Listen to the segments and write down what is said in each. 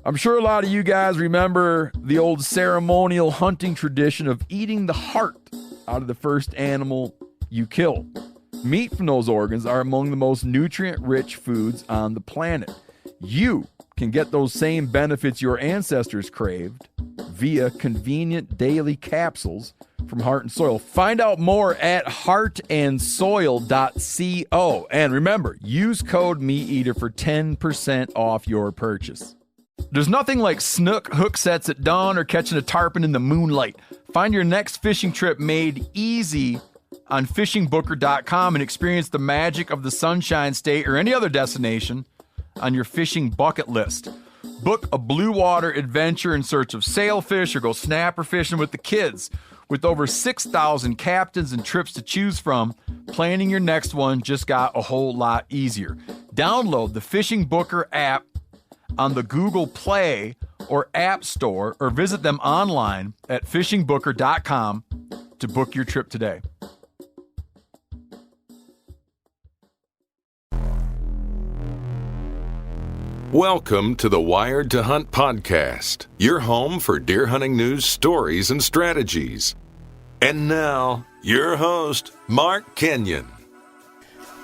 I'm sure a lot of you guys remember the old ceremonial hunting tradition of eating the heart out of the first animal you kill. Meat from those organs are among the most nutrient-rich foods on the planet. You can get those same benefits your ancestors craved via convenient daily capsules from Heart and Soil. Find out more at heartandsoil.co. And remember, use code MeatEater for 10% off your purchase. There's nothing like snook hook sets at dawn or catching a tarpon in the moonlight. Find your next fishing trip made easy on fishingbooker.com and experience the magic of the Sunshine State or any other destination on your fishing bucket list. Book a blue water adventure in search of sailfish or go snapper fishing with the kids. With over 6,000 captains and trips to choose from, planning your next one just got a whole lot easier. Download the Fishing Booker app on the Google Play or App Store or visit them online at fishingbooker.com to book your trip today. Welcome to the Wired to Hunt podcast, your home for deer hunting news, stories, and strategies. And now, your host, Mark Kenyon.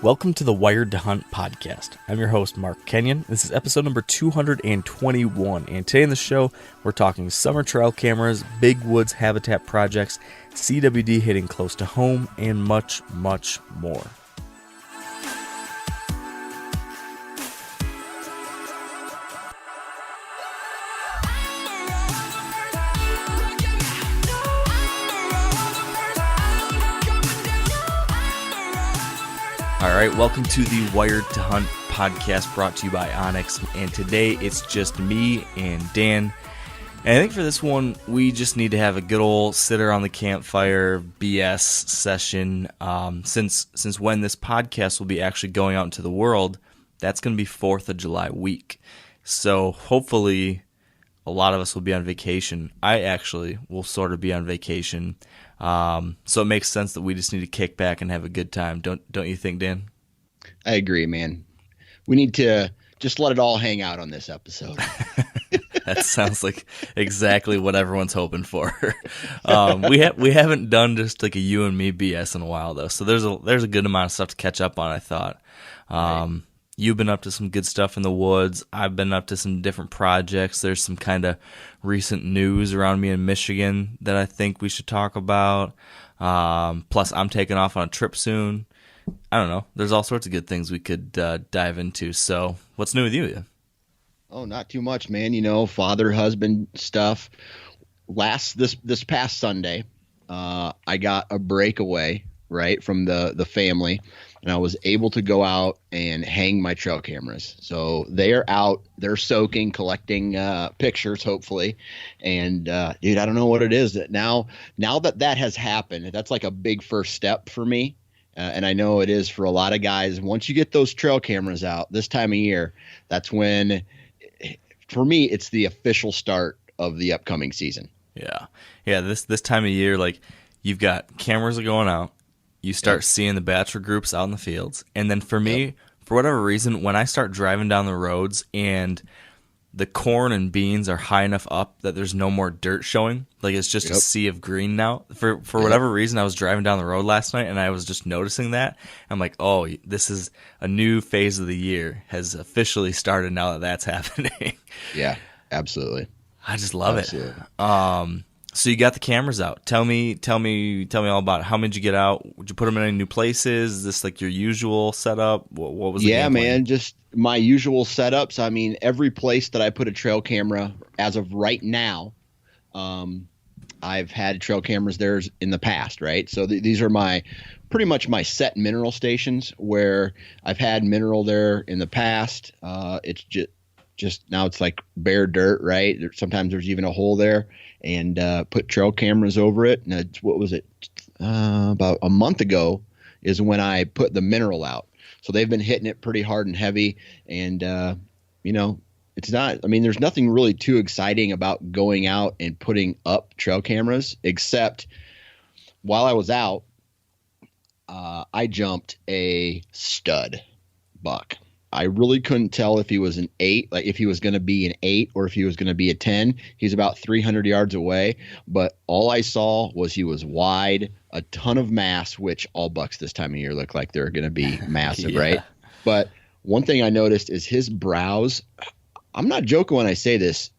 Welcome to the Wired to Hunt podcast. I'm your host, Mark Kenyon. This is episode number 221, and today in the show, we're talking summer trail cameras, big woods habitat projects, CWD hitting close to home, and much, much more. All right, welcome to the Wired to Hunt podcast brought to you by Onyx. And today it's just me and Dan. And I think for this one, we just need to have a good old sitter on the campfire BS session. Since when this podcast will be actually going out into the world, that's going to be 4th of July week. So hopefully a lot of us will be on vacation. I actually will sort of be on vacation. So it makes sense that we just need to kick back and have a good time. Don't you think, Dan? I agree, man. We need to just let it all hang out on this episode. That sounds like exactly what everyone's hoping for. We haven't done just like a you and me BS in a while though, so there's a good amount of stuff to catch up on. I thought. Right. You've been up to some good stuff in the woods. I've been up to some different projects. There's some kind of recent news around me in Michigan that I think we should talk about. Plus, I'm taking off on a trip soon. I don't know. There's all sorts of good things we could dive into. So what's new with you? Oh, not too much, man. You know, father, husband stuff. This past Sunday, I got a breakaway, right, from the family. And I was able to go out and hang my trail cameras. So they are out, they're soaking, collecting pictures, hopefully. And dude, I don't know what it is that now that has happened, that's like a big first step for me. And I know it is for a lot of guys. Once you get those trail cameras out this time of year, that's when, for me, it's the official start of the upcoming season. Yeah. This time of year, like you've got cameras are going out. You start seeing the bachelor groups out in the fields. And then for me, for whatever reason, when I start driving down the roads and the corn and beans are high enough up that there's no more dirt showing, like it's just a sea of green now. For whatever reason, I was driving down the road last night and I was just noticing that. I'm like, oh, this is a new phase of the year has officially started now that that's happening. Yeah, absolutely. I just love it. So you got the cameras out. Tell me all about it. How many did you get out? Would you put them in any new places? Is this like your usual setup? What was the game plan? Man, just my usual setups. I mean, every place that I put a trail camera as of right now, I've had trail cameras there in the past, right? So these are pretty much my set mineral stations where I've had mineral there in the past. It's just now it's like bare dirt, right? Sometimes there's even a hole there. And put trail cameras over it. And what was it? About a month ago is when I put the mineral out. So they've been hitting it pretty hard and heavy. And, it's not – I mean, there's nothing really too exciting about going out and putting up trail cameras, except while I was out, I jumped a stud buck. I really couldn't tell if he was an 8, like if he was going to be an 8 or if he was going to be a 10. He's about 300 yards away, but all I saw was he was wide, a ton of mass, which all bucks this time of year look like they're going to be massive, right? But one thing I noticed is his brows. I'm not joking when I say this.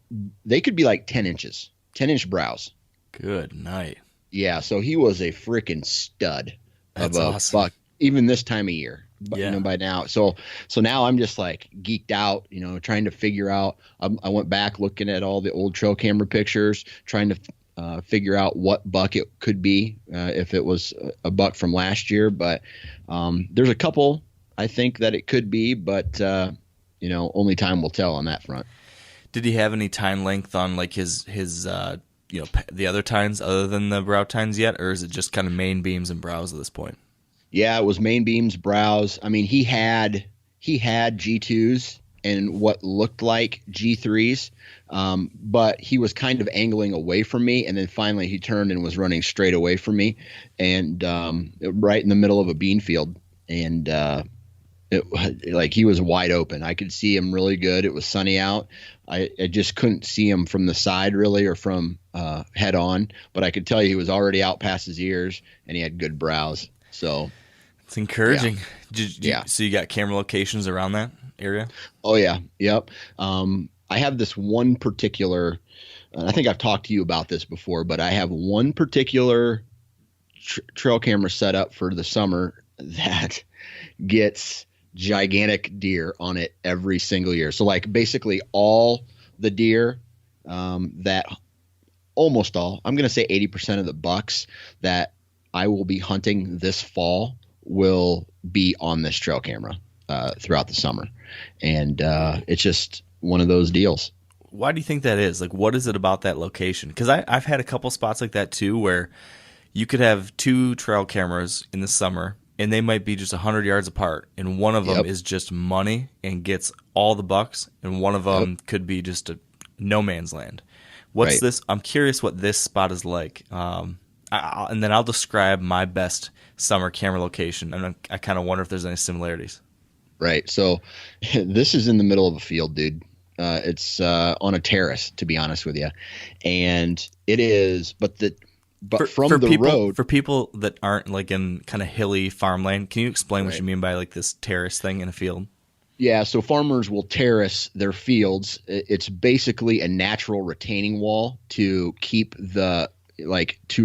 They could be like 10 inches, 10-inch brows. Good night. Yeah, so he was a freaking stud. That's of a awesome. buck, even this time of year. But, Yeah. by now. So now I'm just like geeked out, trying to figure out. I went back looking at all the old trail camera pictures, trying to figure out what buck it could be, if it was a buck from last year. But there's a couple I think that it could be, but only time will tell on that front. Did he have any tine length on like his the other tines other than the brow tines yet, or is it just kind of main beams and brows at this point? Yeah, it was main beams, brows. I mean, he had G2s and what looked like G3s, but he was kind of angling away from me, and then finally he turned and was running straight away from me, and right in the middle of a bean field, and he was wide open. I could see him really good. It was sunny out. I just couldn't see him from the side really, or from head on, but I could tell you he was already out past his ears, and he had good brows. So. It's encouraging. Yeah. So you got camera locations around that area? Oh yeah. Yep. I have this one particular, and I think I've talked to you about this before, but I have one particular trail camera set up for the summer that gets gigantic deer on it every single year. So like basically all the deer, that almost all, I'm going to say 80% of the bucks that I will be hunting this fall will be on this trail camera throughout the summer. And it's just one of those deals. Why do you think that is? Like, what is it about that location? Because I've had a couple spots like that too, where you could have 2 trail cameras in the summer, and they might be just 100 yards apart, and one of them is just money and gets all the bucks, and one of them could be just a no man's land. What's this? I'm curious what this spot is like. And then I'll describe my best summer camera location, and I kind of wonder if there's any similarities. Right. So this is in the middle of a field, dude. It's on a terrace, to be honest with you, and it is. But from the road, for people that aren't like in kind of hilly farmland, can you explain what you mean by like this terrace thing in a field? Yeah, so farmers will terrace their fields. It's basically a natural retaining wall to keep to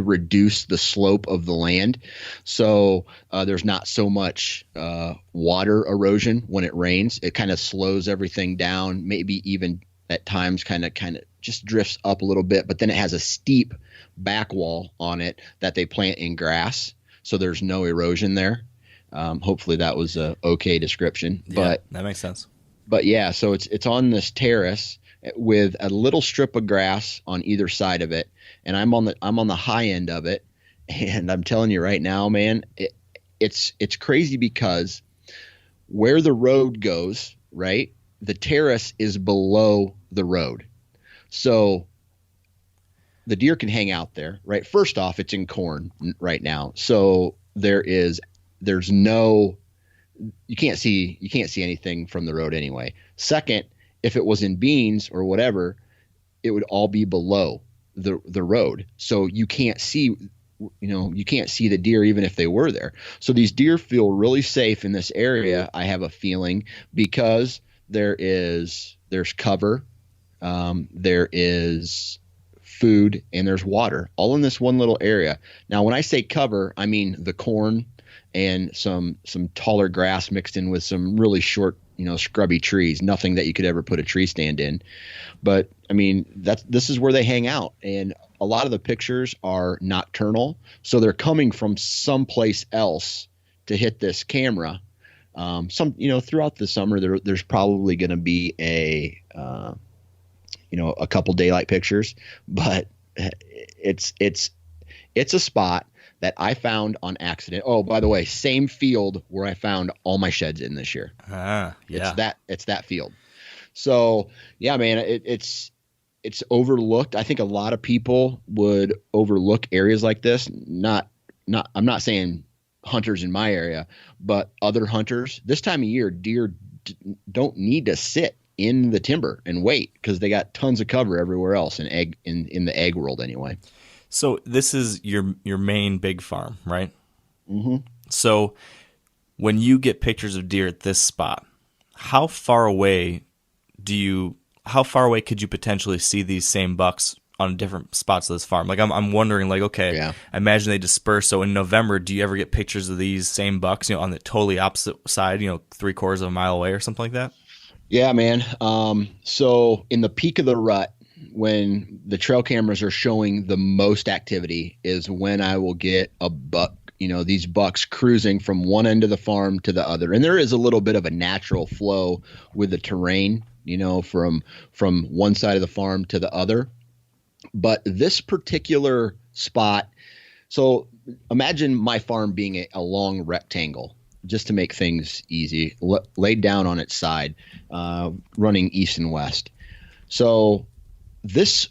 reduce the slope of the land. So there's not so much water erosion when it rains. It kind of slows everything down, maybe even at times kind of just drifts up a little bit, but then it has a steep back wall on it that they plant in grass. So there's no erosion there. Hopefully that was a okay description, but that makes sense. But yeah, so it's on this terrace with a little strip of grass on either side of it, and I'm on the high end of it, and I'm telling you right now, man, it's crazy because where the road goes, right, the terrace is below the road, so the deer can hang out there, right? First off, it's in corn right now, so there's no, you can't see anything from the road anyway. Second, if it was in beans or whatever, it would all be below the road. So you can't see the deer even if they were there. So these deer feel really safe in this area, I have a feeling, because there's cover, there is food, and there's water all in this one little area. Now, when I say cover, I mean the corn and some taller grass mixed in with some really short, scrubby trees, nothing that you could ever put a tree stand in. But I mean, this is where they hang out. And a lot of the pictures are nocturnal. So they're coming from someplace else to hit this camera. Throughout the summer, there's probably going to be a couple daylight pictures, but it's a spot that I found on accident. Oh, by the way, same field where I found all my sheds in this year. Yeah. It's that field. So yeah, man, it's overlooked. I think a lot of people would overlook areas like this. I'm not saying hunters in my area, but other hunters. This time of year, deer don't need to sit in the timber and wait because they got tons of cover everywhere else in the egg world anyway. So this is your main big farm, right? Mm-hmm. So when you get pictures of deer at this spot, how far away could you potentially see these same bucks on different spots of this farm? Like I'm wondering, like, okay, Yeah. I imagine they disperse. So in November, do you ever get pictures of these same bucks, on the totally opposite side, 3/4 of a mile away or something like that? Yeah, man. So in the peak of the rut, when the trail cameras are showing the most activity is when I will get a buck, these bucks cruising from one end of the farm to the other. And there is a little bit of a natural flow with the terrain, from one side of the farm to the other. But this particular spot, so imagine my farm being a long rectangle, just to make things easy, laid down on its side, running east and west. So this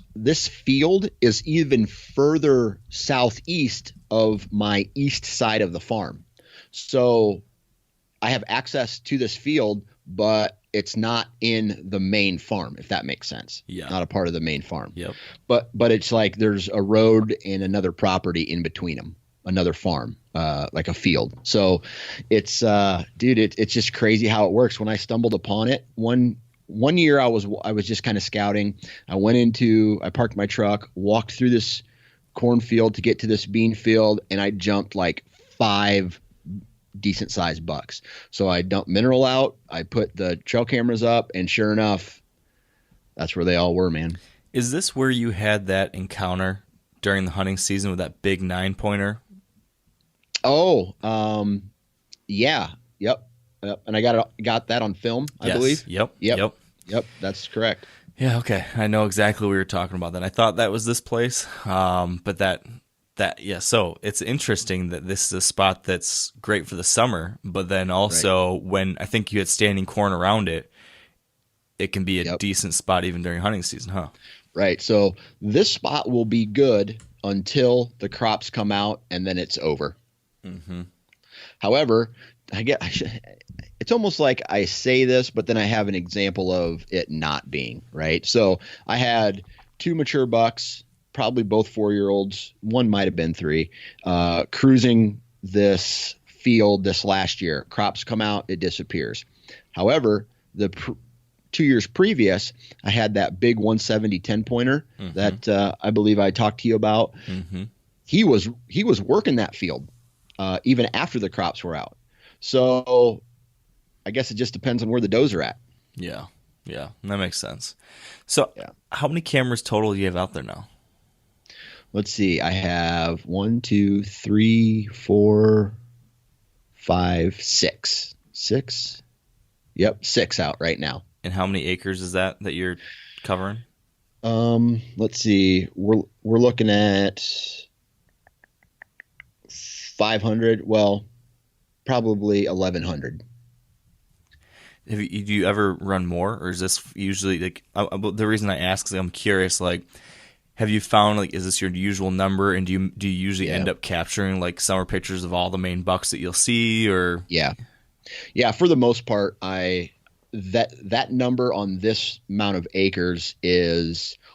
field is even further southeast of my east side of the farm. So I have access to this field, but it's not in the main farm, if that makes sense. Yeah. Not a part of the main farm. Yep. But it's like there's a road and another property in between them, another farm, like a field. So it's it's just crazy how it works. When I stumbled upon it, one year I was just kind of scouting. I parked my truck, walked through this cornfield to get to this bean field, and I jumped like 5 decent sized bucks. So I dumped mineral out, I put the trail cameras up, and sure enough, that's where they all were, man. Is this where you had that encounter during the hunting season with that big 9-pointer? Oh, yeah. Yep. And I got that on film, I believe. Yep. That's correct. Yeah, okay. I know exactly what we were talking about then. I thought that was this place. But so it's interesting that this is a spot that's great for the summer, but then also when I think you had standing corn around it, it can be a decent spot even during hunting season, huh? Right. So this spot will be good until the crops come out, and then it's over. Mm-hmm. However, it's almost like I say this, but then I have an example of it not being, right? So I had 2 mature bucks, probably both 4-year-olds. One might have been 3, cruising this field this last year. Crops come out, it disappears. However, the 2 years previous, I had that big 170 10-pointer that I believe I talked to you about. Mm-hmm. He was working that field even after the crops were out. So I guess it just depends on where the does are at. Yeah, that makes sense. So how many cameras total do you have out there now? Let's see. I have 1, 2, 3, 4, 5, 6. 6? Yep, 6 out right now. And how many acres is that you're covering? Let's see. We're looking at 500. Well, probably 1,100. Do you ever run more, or is this usually like? The reason I ask is I'm curious. Like, have you found is this your usual number, and do you usually end up capturing like summer pictures of all the main bucks that you'll see, or? Yeah. For the most part, that number on this amount of acres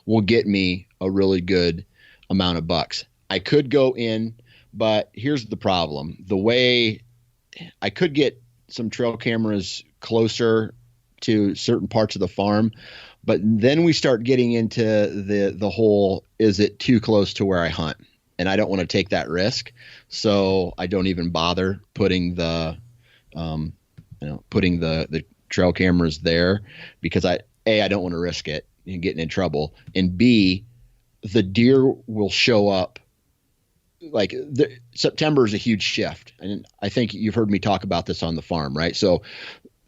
will get me a really good amount of bucks. I could go in, but here's the problem: the way I could get some trail cameras closer to certain parts of the farm, but then we start getting into the whole, is it too close to where I hunt? And I don't want to take that risk, so I don't even bother putting the trail cameras there, because I don't want to risk it and getting in trouble, and B, the deer will show up. Like September is a huge shift, and I think you've heard me talk about this on the farm, right? So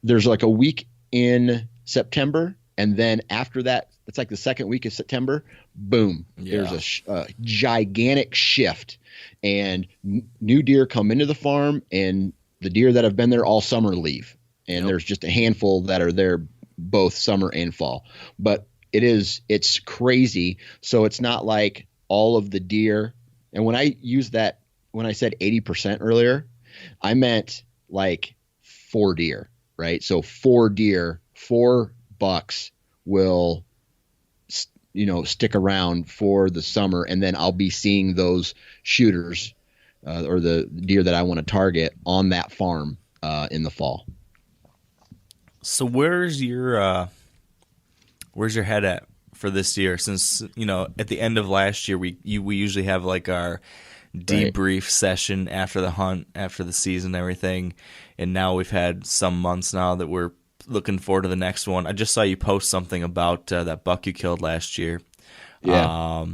there's like a week in September, and then after that, it's like the second week of September, boom, there's a gigantic shift, and new deer come into the farm, and the deer that have been there all summer leave, and there's just a handful that are there both summer and fall. But it's crazy. So it's not like all of the deer. And when I said 80% earlier, I meant like 4 deer. right? So 4 bucks will, stick around for the summer, and then I'll be seeing those shooters or the deer that I want to target on that farm in the fall. So where's your head at for this year? Since at the end of last year, we usually have like our debrief session after the hunt, after the season, and everything. And now we've had some months now that we're looking forward to the next one. I just saw you post something about that buck you killed last year. Yeah.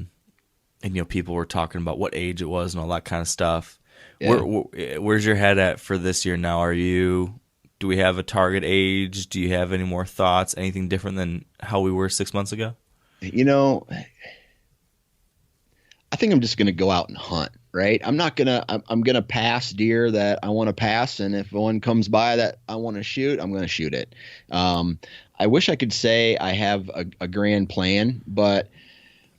And people were talking about what age it was and all that kind of stuff. Yeah. Where's your head at for this year now? Do we have a target age? Do you have any more thoughts? Anything different than how we were 6 months ago? I think I'm just going to go out and hunt, right? I'm going to pass deer that I want to pass. And if one comes by that I want to shoot, I'm going to shoot it. I wish I could say I have a grand plan, but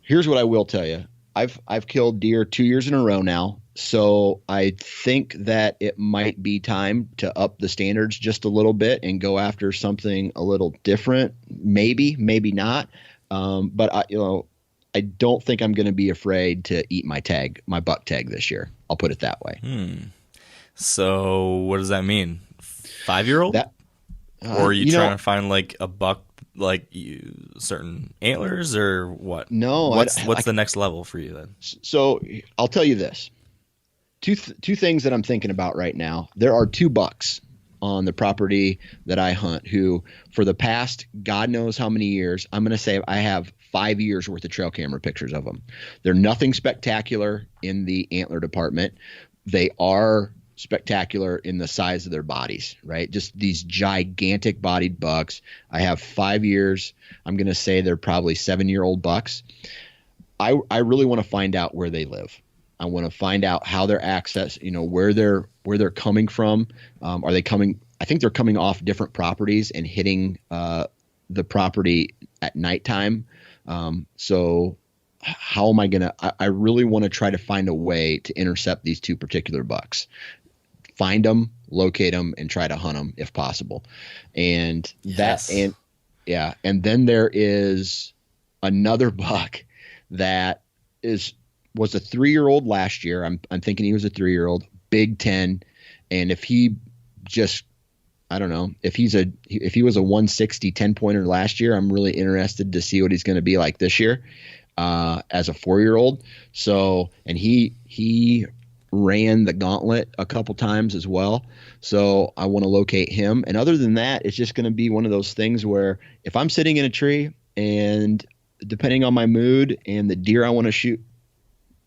here's what I will tell you. I've killed deer 2 years in a row now. So I think that it might be time to up the standards just a little bit and go after something a little different. Maybe not. But I don't think I'm going to be afraid to eat my buck tag this year. I'll put it that way. So what does that mean? 5-year-old? Or are you trying to find like a buck, like certain antlers, or what? No. What's the next level for you then? So I'll tell you this. Two things that I'm thinking about right now. There are 2 bucks on the property that I hunt who, for the past God knows how many years, I'm going to say I have 5 years worth of trail camera pictures of them. They're nothing spectacular in the antler department. They are spectacular in the size of their bodies, right? Just these gigantic bodied bucks. I have 5 years. I'm going to say they're probably 7-year-old bucks. I really want to find out where they live. I want to find out how their access, where they're coming from. Are they coming? I think they're coming off different properties and hitting the property at nighttime. So how am I going to, I really want to try to find a way to intercept these 2 particular bucks, find them, locate them, and try to hunt them if possible. And and then there is another buck that was a 3-year-old last year. I'm thinking he was a 3-year-old, Big 10. And if he just, I don't know, if he was a 160 10-pointer last year, I'm really interested to see what he's going to be like this year as a 4-year-old. So, and he ran the gauntlet a couple times as well. So I want to locate him. And other than that, it's just going to be one of those things where if I'm sitting in a tree and depending on my mood and the deer I want to shoot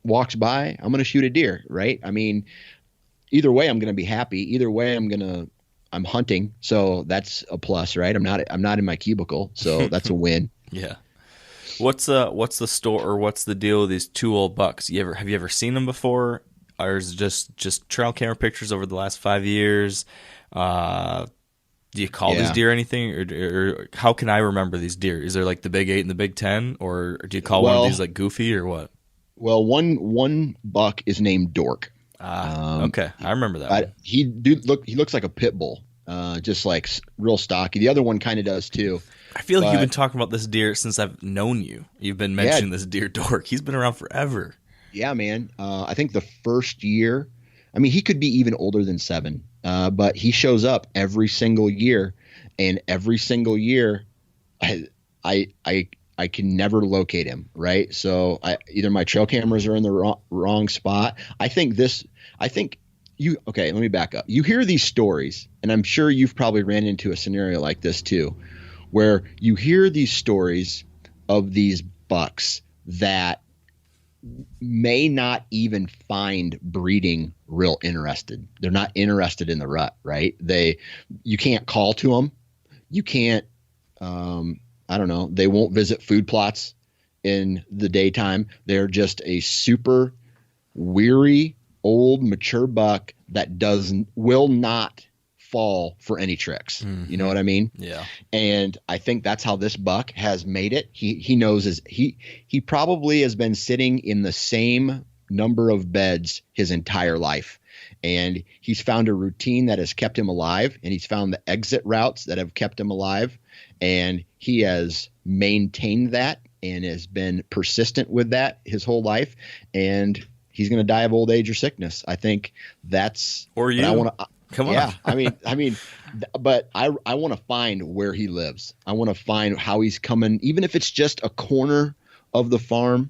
walks by, I'm going to shoot a deer, right? I mean, either way, I'm going to be happy. Either way, I'm hunting. So that's a plus, right? I'm not in my cubicle. So that's a win. Yeah. What's the story, or what's the deal with these 2 old bucks? Have you ever seen them before? Or is it just trail camera pictures over the last 5 years? Do you call these deer anything, or how can I remember these deer? Is there like the Big 8 and the Big 10, or do you call one of these like Goofy or what? Well, one buck is named Dork. Okay, I remember that one. He looks like a pit bull, just like real stocky. The other one kind of does too. I feel like you've been talking about this deer since I've known you. You've been mentioning this deer Dork. He's been around forever. Yeah, man. I think the first year, I mean, he could be even older than 7, but he shows up every single year, and every single year, I can never locate him, right? So either my trail cameras are in the wrong spot. Okay, let me back up. You hear these stories, and I'm sure you've probably ran into a scenario like this too, where you hear these stories of these bucks that may not even find breeding real interested. They're not interested in the rut, right? You can't call to them. You can't, I don't know. They won't visit food plots in the daytime. They're just a super weary, old, mature buck that will not fall for any tricks. Mm-hmm. You know what I mean? Yeah. And I think that's how this buck has made it. He knows he probably has been sitting in the same number of beds his entire life. and he's found a routine that has kept him alive, and he's found the exit routes that have kept him alive, and he has maintained that and has been persistent with that his whole life, and he's going to die of old age or sickness. I think that's or you. I want to. Come on. Yeah, but I want to find where he lives. I want to find how he's coming, even if it's just a corner of the farm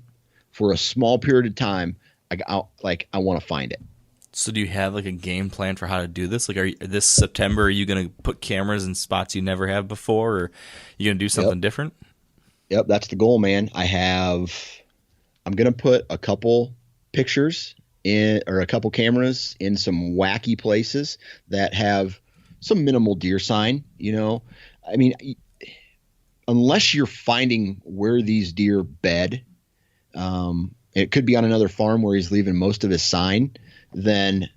for a small period of time. I want to find it. So do you have like a game plan for how to do this? Like, this September, are you going to put cameras in spots you never have before, or are you going to do something different? Yep, that's the goal, man. I'm going to put a couple pictures in, or a couple cameras in some wacky places that have some minimal deer sign. I mean, unless you're finding where these deer bed, it could be on another farm where he's leaving most of his sign, then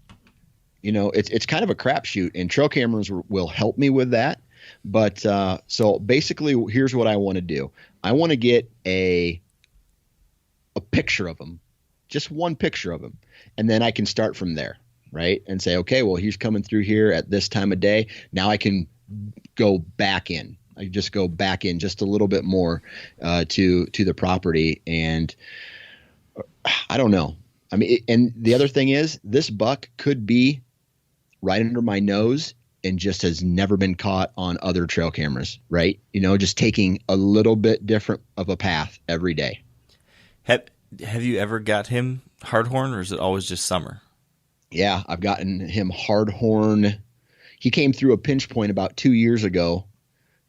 it's kind of a crapshoot, and trail cameras will help me with that. But so basically, here's what I want to do. I want to get a picture of him, just one picture of him, and then I can start from there, right? And say, okay, well, he's coming through here at this time of day. Now I can go back in. I just go back in just a little bit more to the property, and I don't know. I mean, and the other thing is, this buck could be right under my nose and just has never been caught on other trail cameras, right? Just taking a little bit different of a path every day. Have you ever got him hardhorn, or is it always just summer? Yeah, I've gotten him hardhorn. He came through a pinch point about 2 years ago,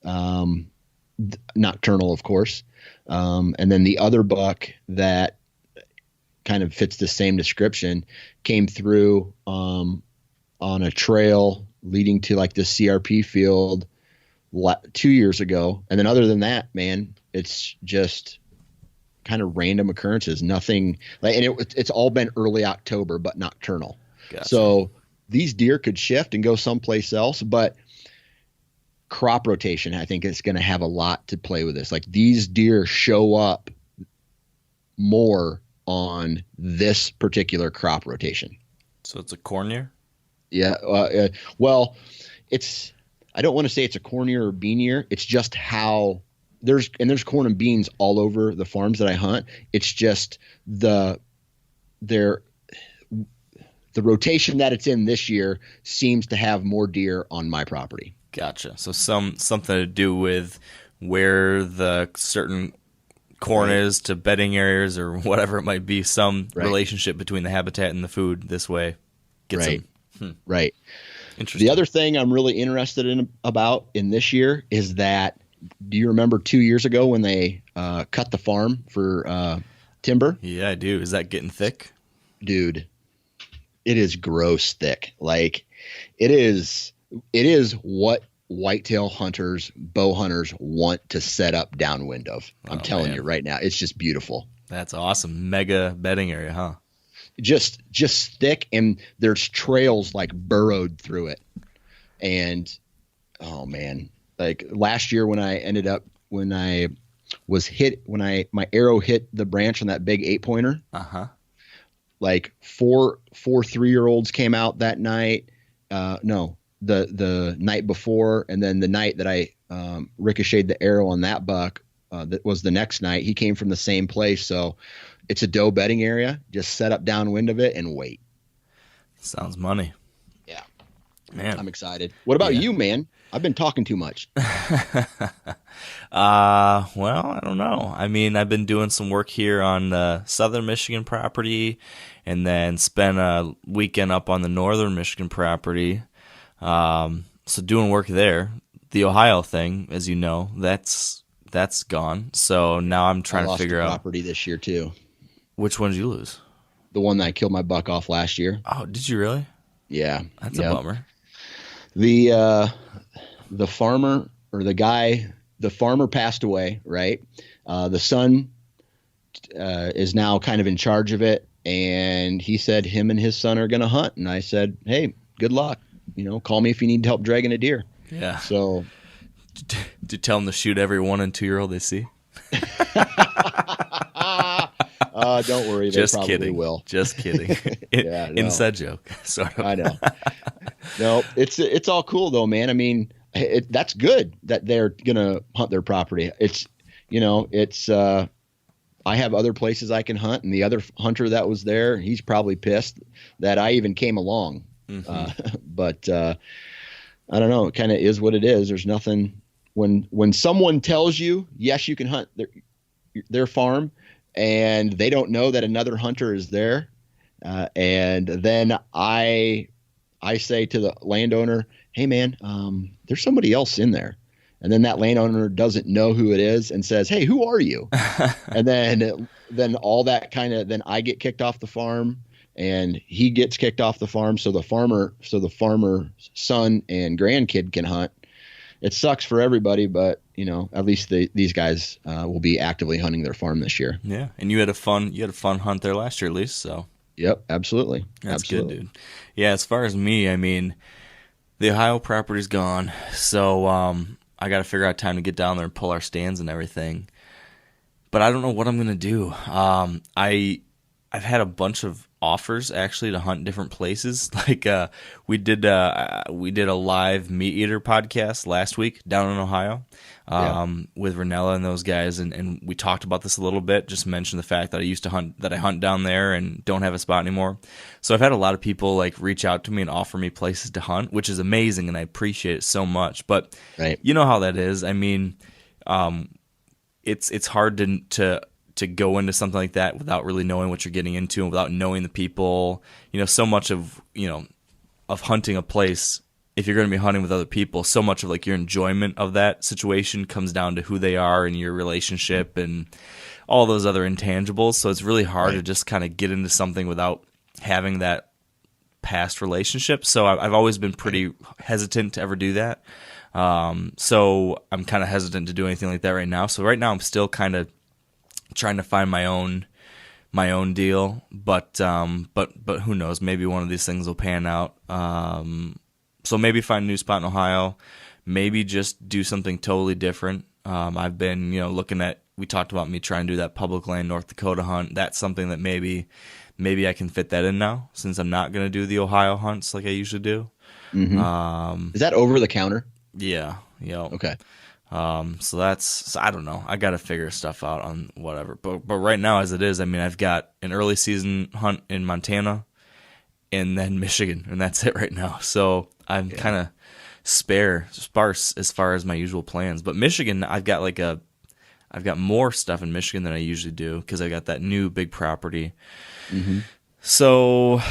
nocturnal, of course. And then the other buck that kind of fits the same description came through on a trail leading to like the CRP field 2 years ago. And then other than that, man, it's just kind of random occurrences. Nothing like, and it's all been early October, but nocturnal. Gotcha. So these deer could shift and go someplace else, but crop rotation, I think, is going to have a lot to play with this. Like, these deer show up more on this particular crop rotation. So it's a corn year? Yeah. Well, I don't want to say it's a corn year or bean year. It's just how there's corn and beans all over the farms that I hunt. It's just the rotation that it's in this year seems to have more deer on my property. Gotcha. So something to do with where the certain corn is to bedding areas or whatever it might be, some relationship between the habitat and the food this way. Right. Interesting. The other thing I'm really interested in this year is that, do you remember 2 years ago when they cut the farm for timber? Yeah, I do. Is that getting thick? Dude, it is gross thick. Like, it is what whitetail hunters, bow hunters want to set up downwind of. I'm telling you right now, it's just beautiful. That's awesome. Mega bedding area, huh? Just thick, and there's trails like burrowed through it. And oh man, like last year when my arrow hit the branch on that big 8-pointer. Like four 3-year-olds came out that night. No, the night before, and then the night that I ricocheted the arrow on that buck, that was the next night. He came from the same place, so it's a doe bedding area. Just set up downwind of it and wait. Sounds money. Yeah, man, I'm excited. What about you, man? I've been talking too much. Well, I don't know. I mean, I've been doing some work here on the southern Michigan property, and then spent a weekend up on the northern Michigan property. So doing work there. The Ohio thing, as you know, that's gone. So now I'm trying to figure out property this year too. Which one did you lose? The one that I killed my buck off last year. Oh, did you really? Yeah. That's a bummer. The farmer, or the farmer passed away, right? The son is now kind of in charge of it, and he said him and his son are going to hunt. And I said, hey, good luck. Call me if you need help dragging a deer. Yeah. So did you tell them to shoot every 1 and 2-year-old they see? Don't worry. Just they probably kidding. will. Just kidding. Yeah, no. Inside joke. Sort of. I know. No, it's all cool though, man. I mean, that's good that they're gonna hunt their property. It's I have other places I can hunt, and the other hunter that was there, he's probably pissed that I even came along. But I don't know. It kind of is what it is. There's nothing when someone tells you, yes, you can hunt their farm, and they don't know that another hunter is there. And then I say to the landowner, hey man, there's somebody else in there. And then that landowner doesn't know who it is and says, hey, who are you? And then all that then I get kicked off the farm and he gets kicked off the farm. So the farmer's son and grandkid can hunt. It sucks for everybody, but at least these guys will be actively hunting their farm this year. Yeah. And you had a fun hunt there last year at least. So yep, absolutely. That's absolutely. Good, dude. Yeah. As far as me, I mean, the Ohio property's gone. So, I got to figure out time to get down there and pull our stands and everything. But I don't know what I'm going to do. I've had a bunch of offers actually to hunt different places. Like we did a live meat eater podcast last week down in Ohio with Ranella and those guys, and we talked about this a little bit. Just mentioned the fact that I hunt down there and don't have a spot anymore. So I've had a lot of people like reach out to me and offer me places to hunt, which is amazing, and I appreciate it so much. But you know how that is. I mean, it's hard to go into something like that without really knowing what you're getting into and without knowing the people. So much of hunting a place, if you're going to be hunting with other people, so much of like your enjoyment of that situation comes down to who they are and your relationship and all those other intangibles. So it's really hard to just kind of get into something without having that past relationship. So I've always been pretty hesitant to ever do that. So I'm kind of hesitant to do anything like that right now. So right now I'm still kind of trying to find my own deal, but who knows? Maybe one of these things will pan out. So maybe find a new spot in Ohio. Maybe just do something totally different. I've been looking at. We talked about me trying to do that public land North Dakota hunt. That's something that maybe I can fit that in now, since I'm not going to do the Ohio hunts like I usually do. Mm-hmm. Is that over the counter? Yeah. Okay. So I don't know. I got to figure stuff out on whatever. But right now, as it is, I mean, I've got an early season hunt in Montana and then Michigan, and that's it right now. So I'm kind of sparse as far as my usual plans. But Michigan, I've got more stuff in Michigan than I usually do because I got that new big property. Mm-hmm. So,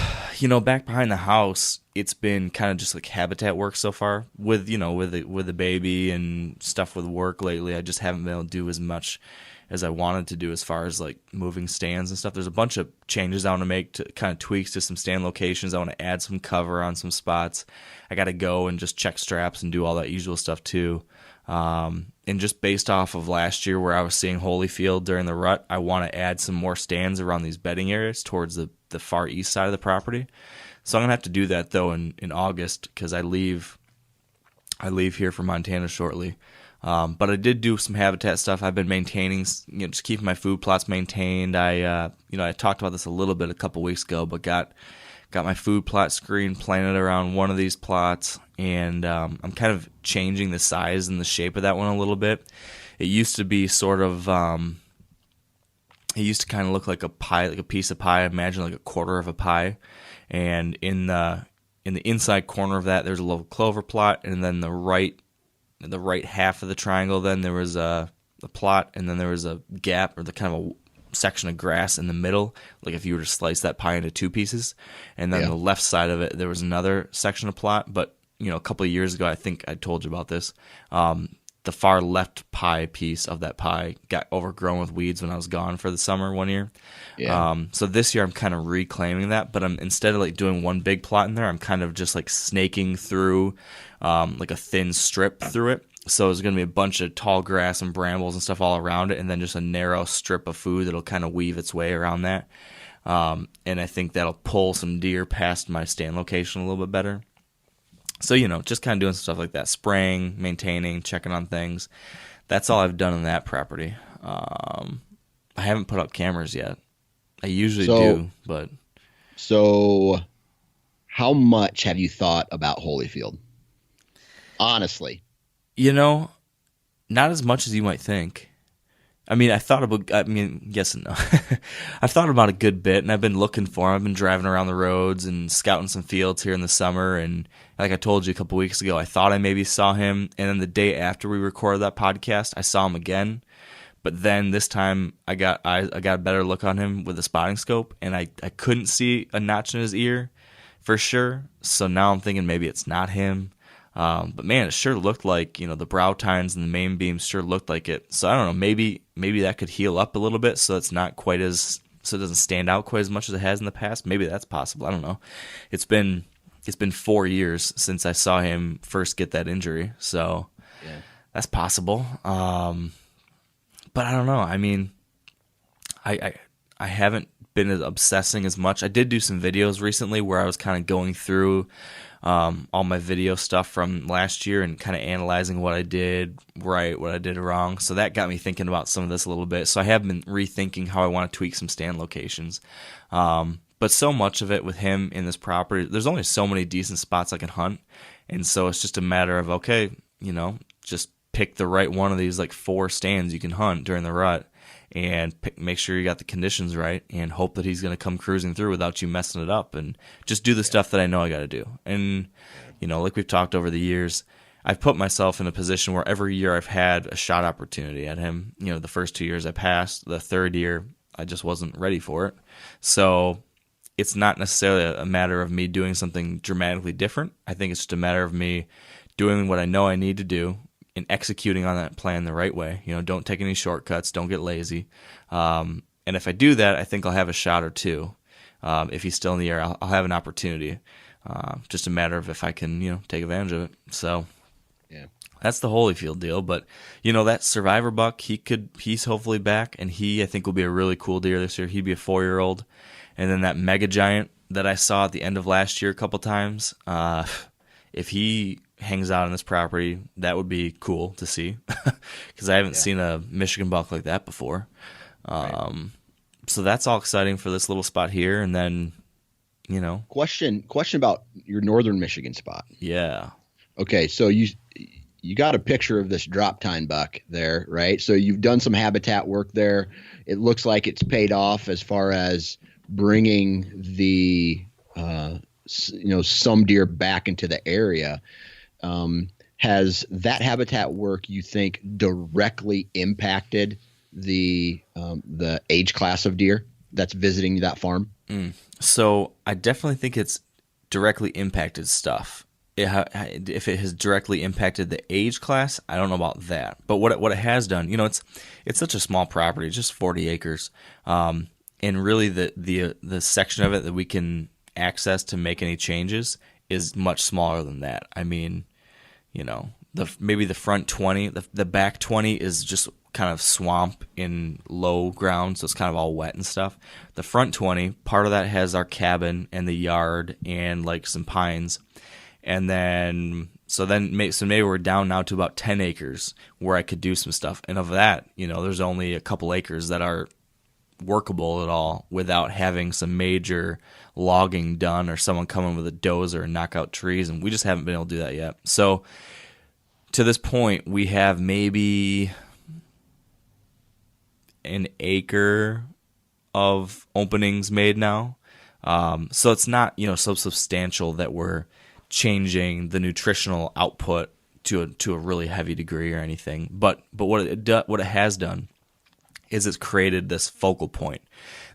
back behind the house, it's been kind of just like habitat work so far with the baby and stuff with work lately. I just haven't been able to do as much as I wanted to do as far as like moving stands and stuff. There's a bunch of changes I want to make, to kind of tweaks to some stand locations. I want to add some cover on some spots. I got to go and just check straps and do all that usual stuff too. And just based off of last year where I was seeing Holyfield during the rut, I want to add some more stands around these bedding areas towards the far east side of the property. So I'm going to have to do that though in August because I leave here for Montana shortly. But I did do some habitat stuff. I've been maintaining, just keeping my food plots maintained. I talked about this a little bit a couple weeks ago, but got my food plot screen planted around one of these plots, and I'm kind of changing the size and the shape of that one a little bit. It used to be sort of, it used to kind of look like a pie, like a piece of pie. Imagine like a quarter of a pie, and in the inside corner of that, there's a little clover plot, and then the right half of the triangle, then there was a plot, and then there was a gap or the kind of a section of grass in the middle, like if you were to slice that pie into two pieces. And then the left side of it, there was another section of plot. But a couple of years ago, I think I told you about this, the far left pie piece of that pie got overgrown with weeds when I was gone for the summer one year. So this year I'm kind of reclaiming that, but I'm, instead of like doing one big plot in there, I'm kind of just like snaking through like a thin strip through it. So there's going to be a bunch of tall grass and brambles and stuff all around it, and then just a narrow strip of food that'll kind of weave its way around that. And I think that'll pull some deer past my stand location a little bit better. So, just kind of doing stuff like that, spraying, maintaining, checking on things. That's all I've done on that property. I haven't put up cameras yet. I usually do, but so how much have you thought about Holyfield? Honestly. not as much as you might think. I mean, yes and no. I've thought about a good bit, and I've been looking for him. I've been driving around the roads and scouting some fields here in the summer, and like I told you a couple weeks ago, I thought I maybe saw him, and then the day after we recorded that podcast, I saw him again. But then this time I got a better look on him with a spotting scope, and I couldn't see a notch in his ear for sure. So now I'm thinking maybe it's not him. But man, it sure looked like, the brow tines and the main beams sure looked like it. So I don't know, maybe that could heal up a little bit so it's not quite so it doesn't stand out quite as much as it has in the past. Maybe that's possible. I don't know. It's been 4 years since I saw him first get that injury, so yeah, that's possible. But I don't know. I mean, I haven't been obsessing as much. I did do some videos recently where I was kind of going through all my video stuff from last year and kind of analyzing what I did right, what I did wrong. So that got me thinking about some of this a little bit. So I have been rethinking how I want to tweak some stand locations. But so much of it with him in this property, there's only so many decent spots I can hunt. And so it's just a matter of, okay, just pick the right one of these like 4 stands you can hunt during the rut and make sure you got the conditions right and hope that he's going to come cruising through without you messing it up, and just do the stuff that I know I got to do. And, like we've talked over the years, I've put myself in a position where every year I've had a shot opportunity at him. The first 2 years I passed, the third year I just wasn't ready for it. So it's not necessarily a matter of me doing something dramatically different. I think it's just a matter of me doing what I know I need to do and executing on that plan the right way. Don't take any shortcuts, don't get lazy. And if I do that, I think I'll have a shot or two. If he's still in the air, I'll have an opportunity. Just a matter of if I can, take advantage of it. So yeah, that's the Holyfield deal. But, that survivor buck, he's hopefully back, and I think will be a really cool deer this year. He'd be a 4-year-old. And then that mega giant that I saw at the end of last year a couple times, if he hangs out on this property, that would be cool to see, because I haven't seen a Michigan buck like that before. Right. So that's all exciting for this little spot here. And then, question about your northern Michigan spot. Yeah. Okay, so you got a picture of this drop tine buck there, right? So you've done some habitat work there. It looks like it's paid off as far as bringing the some deer back into the area. Has that habitat work, you think, directly impacted the age class of deer that's visiting that farm? So I definitely think it's directly impacted stuff. If it has directly impacted the age class, I don't know about that. But what it has done, it's such a small property, it's just 40 acres, and really the section of it that we can access to make any changes is much smaller than that. I mean, maybe the front 20, the back 20 is just kind of swamp in low ground, so it's kind of all wet and stuff. The front 20, part of that has our cabin and the yard and like some pines. And then maybe we're down now to about 10 acres where I could do some stuff. And of that, there's only a couple acres that are workable at all without having some major logging done or someone coming with a dozer and knock out trees, and we just haven't been able to do that yet. So to this point, we have maybe an acre of openings made now. So it's not, so substantial that we're changing the nutritional output to a really heavy degree or anything. But what it has done is it's created this focal point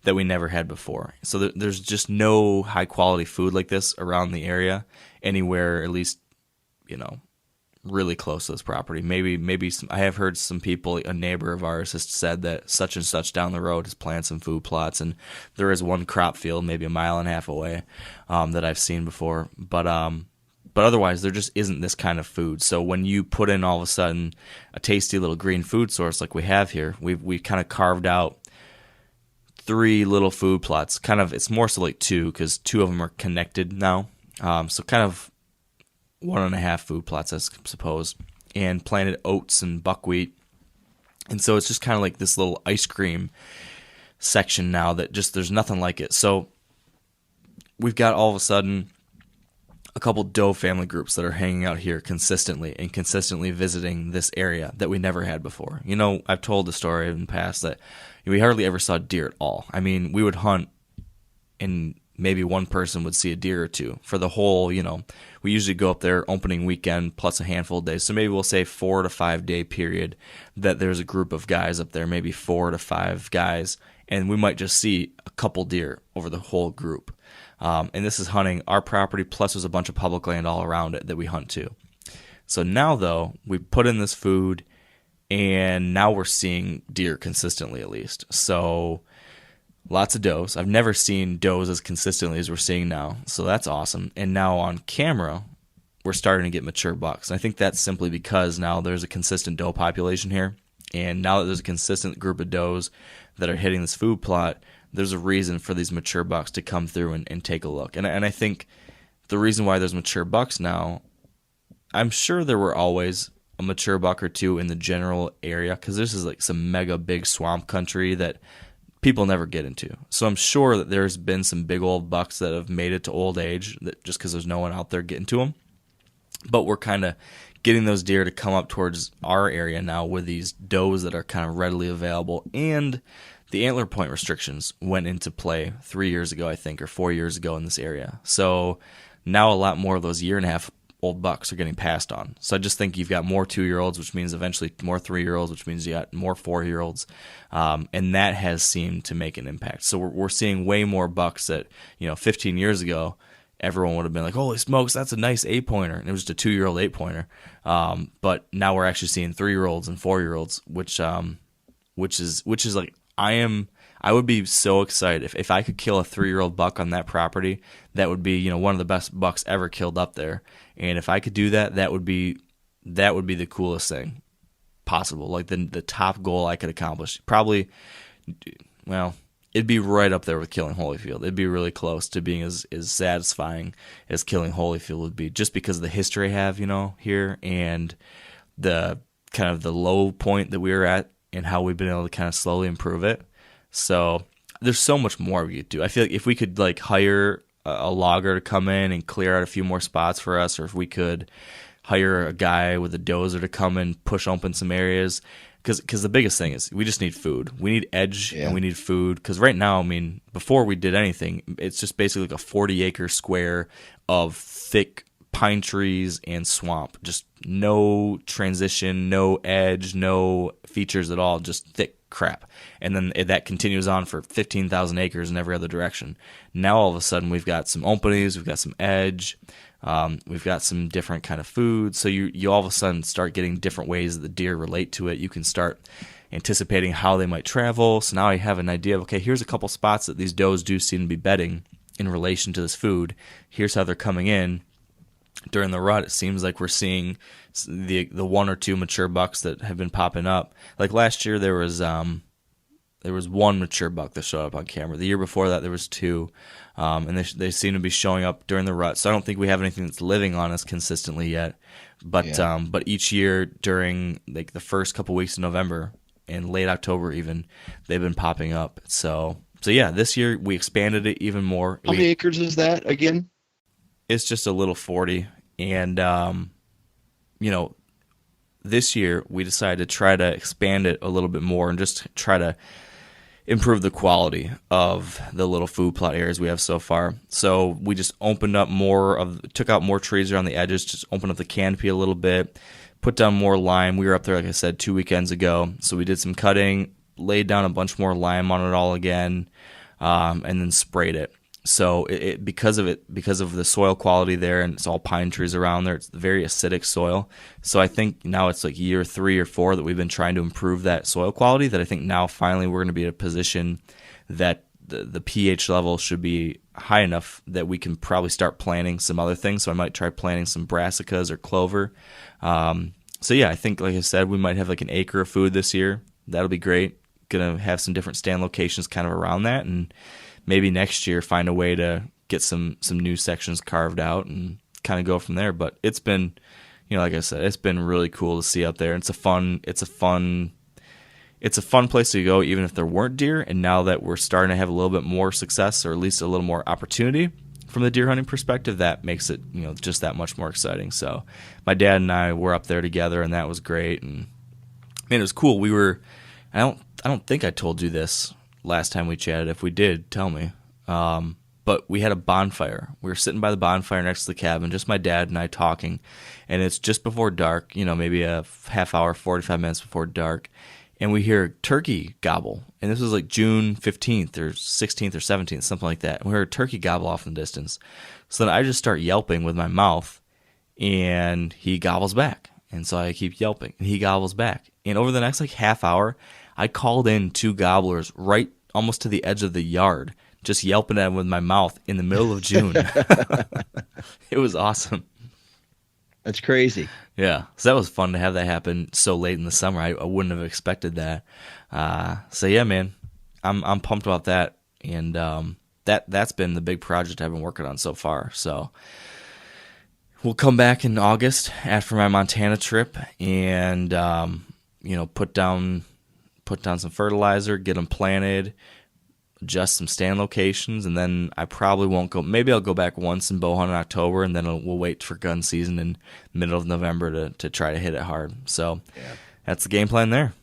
that we never had before. So there's just no high quality food like this around the area anywhere, at least, really close to this property. Maybe I have heard some people, a neighbor of ours has said that such and such down the road has planted some food plots, and there is one crop field maybe a mile and a half away that I've seen before. But otherwise, there just isn't this kind of food. So when you put in all of a sudden a tasty little green food source like we have here, we've kind of carved out 3 little food plots. Kind of, it's more so like 2 because 2 of them are connected now. So kind of 1.5 food plots, I suppose, and planted oats and buckwheat. And so it's just kind of like this little ice cream section now that just there's nothing like it. So we've got all of a sudden a couple doe family groups that are hanging out here consistently and consistently visiting this area that we never had before. You know, I've told the story in the past that we hardly ever saw deer at all. I mean, we would hunt and maybe one person would see a deer or two for the whole, you know, we usually go up there opening weekend plus a handful of days. So maybe we'll say 4 to 5 day period that there's a group of guys up there, maybe 4 to 5 guys, and we might just see a couple deer over the whole group. And this is hunting our property, plus there's a bunch of public land all around it that we hunt too. So now, though, we put in this food, and now we're seeing deer consistently at least. So lots of does. I've never seen does as consistently as we're seeing now, so that's awesome. And now on camera, we're starting to get mature bucks. And I think that's simply because now there's a consistent doe population here, and now that there's a consistent group of does that are hitting this food plot, there's a reason for these mature bucks to come through and take a look. And I think the reason why there's mature bucks now, I'm sure there were always a mature buck or two in the general area, because this is like some mega big swamp country that people never get into. So I'm sure that there's been some big old bucks that have made it to old age that just because there's no one out there getting to them. But we're kind of getting those deer to come up towards our area now with these does that are kind of readily available. And the antler point restrictions went into play 3 years ago, I think, or 4 years ago in this area. So now a lot more of those 1.5-year-old bucks are getting passed on. So I just think you've got more 2-year-olds, which means eventually more 3-year-olds, which means you got more 4-year-olds. And that has seemed to make an impact. So we're seeing way more bucks that, 15 years ago, everyone would have been like, holy smokes, that's a nice 8-pointer. And it was just a 2-year-old 8-pointer. But now we're actually seeing 3-year-olds and 4-year-olds, which is like, I would be so excited if I could kill a 3-year-old buck on that property. That would be, one of the best bucks ever killed up there. And if I could do that, that would be the coolest thing possible. Like the top goal I could accomplish. Probably, well, it'd be right up there with killing Holyfield. It'd be really close to being as satisfying as killing Holyfield would be, just because of the history I have, here, and the kind of the low point that we were at and how we've been able to kind of slowly improve it. So there's so much more we could do. I feel like if we could hire a logger to come in and clear out a few more spots for us, or if we could hire a guy with a dozer to come and push open some areas, because the biggest thing is we just need food. We need edge, and we need food. Because right now, I mean, before we did anything, it's just basically like a 40-acre square of thick pine trees and swamp. Just no transition, no edge, no features at all, just thick crap. And then that continues on for 15,000 acres in every other direction. Now all of a sudden we've got some openings, we've got some edge, we've got some different kind of food. So you all of a sudden start getting different ways that the deer relate to it. You can start anticipating how they might travel. So now I have an idea of, okay, here's a couple spots that these does do seem to be bedding in relation to this food. Here's how they're coming in. During the rut, it seems like we're seeing the 1 or 2 mature bucks that have been popping up. Like last year, there was 1 mature buck that showed up on camera. The year before that, there was 2, and they seem to be showing up during the rut. So I don't think we have anything that's living on us consistently yet. But each year during the first couple weeks of November and late October even, they've been popping up. So yeah, this year we expanded it even more. How many acres is that again? It's just a little 40, and this year we decided to try to expand it a little bit more and just try to improve the quality of the little food plot areas we have so far. So we just took out more trees around the edges, just opened up the canopy a little bit, put down more lime. We were up there, like I said, 2 weekends ago, so we did some cutting, laid down a bunch more lime on it all again, and then sprayed it. So because of the soil quality there, and it's all pine trees around there, it's very acidic soil. So I think now it's like year 3 or 4 that we've been trying to improve that soil quality, that I think now finally we're going to be in a position that the pH level should be high enough that we can probably start planting some other things. So I might try planting some brassicas or clover. So yeah, I think, like I said, we might have like an acre of food this year. That'll be great. Going to have some different stand locations kind of around that, and maybe next year find a way to get some new sections carved out and kind of go from there. But it's been, like I said, it's been really cool to see out there. It's a fun it's a fun place to go even if there weren't deer. And now that we're starting to have a little bit more success, or at least a little more opportunity from the deer hunting perspective, that makes it, just that much more exciting. So my dad and I were up there together, and that was great. And man, it was cool. I don't think I told you this last time we chatted. If we did, tell me. But we had a bonfire. We were sitting by the bonfire next to the cabin, just my dad and I talking, and it's just before dark, maybe a half hour, 45 minutes before dark, and we hear a turkey gobble. And this was like June 15th or 16th or 17th, something like that. And we heard a turkey gobble off in the distance. So then I just start yelping with my mouth, and he gobbles back. And so I keep yelping, and he gobbles back. And over the next like half hour, I called in 2 gobblers right almost to the edge of the yard, just yelping at him with my mouth in the middle of June. It was awesome. That's crazy. Yeah, so that was fun to have that happen so late in the summer. I wouldn't have expected that. So yeah, man, I'm pumped about that, and that's been the big project I've been working on so far. So we'll come back in August after my Montana trip, and put down some fertilizer, get them planted, adjust some stand locations, and then I probably won't go. Maybe I'll go back once and bow hunt in October, and then we'll wait for gun season in middle of November to try to hit it hard. So That's the game plan there.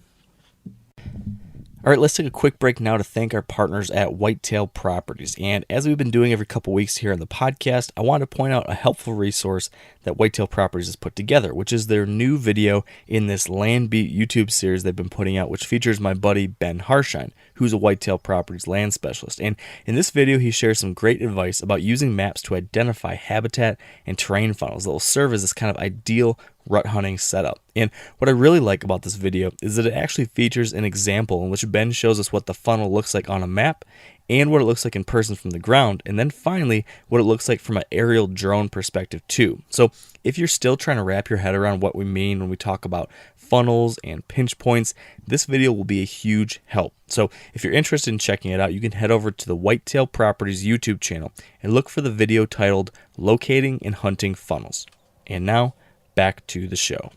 All right, let's take a quick break now to thank our partners at Whitetail Properties. And as we've been doing every couple weeks here on the podcast, I want to point out a helpful resource that Whitetail Properties has put together, which is their new video in this Land Beat YouTube series they've been putting out, which features my buddy Ben Harshine, who's a Whitetail Properties land specialist. And in this video, he shares some great advice about using maps to identify habitat and terrain funnels that will serve as this kind of ideal rut hunting setup. And what I really like about this video is that it actually features an example in which Ben shows us what the funnel looks like on a map and what it looks like in person from the ground, and then finally what it looks like from an aerial drone perspective too. So if you're still trying to wrap your head around what we mean when we talk about funnels and pinch points, this video will be a huge help. So if you're interested in checking it out, you can head over to the Whitetail Properties YouTube channel and look for the video titled Locating and Hunting Funnels. And now, back to the show.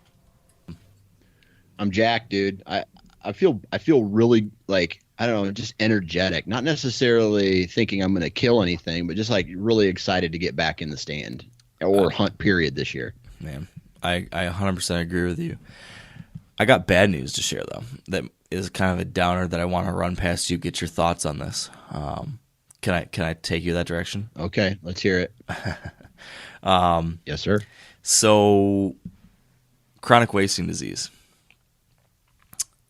I'm jacked, dude. I feel really like, I don't know, just energetic. Not necessarily thinking I'm going to kill anything, but just like really excited to get back in the stand or hunt period this year. Man, I 100% agree with you. I got bad news to share though. That is kind of a downer that I want to run past you. Get your thoughts on this. Can I take you that direction? Okay, let's hear it. Yes, sir. So, chronic wasting disease.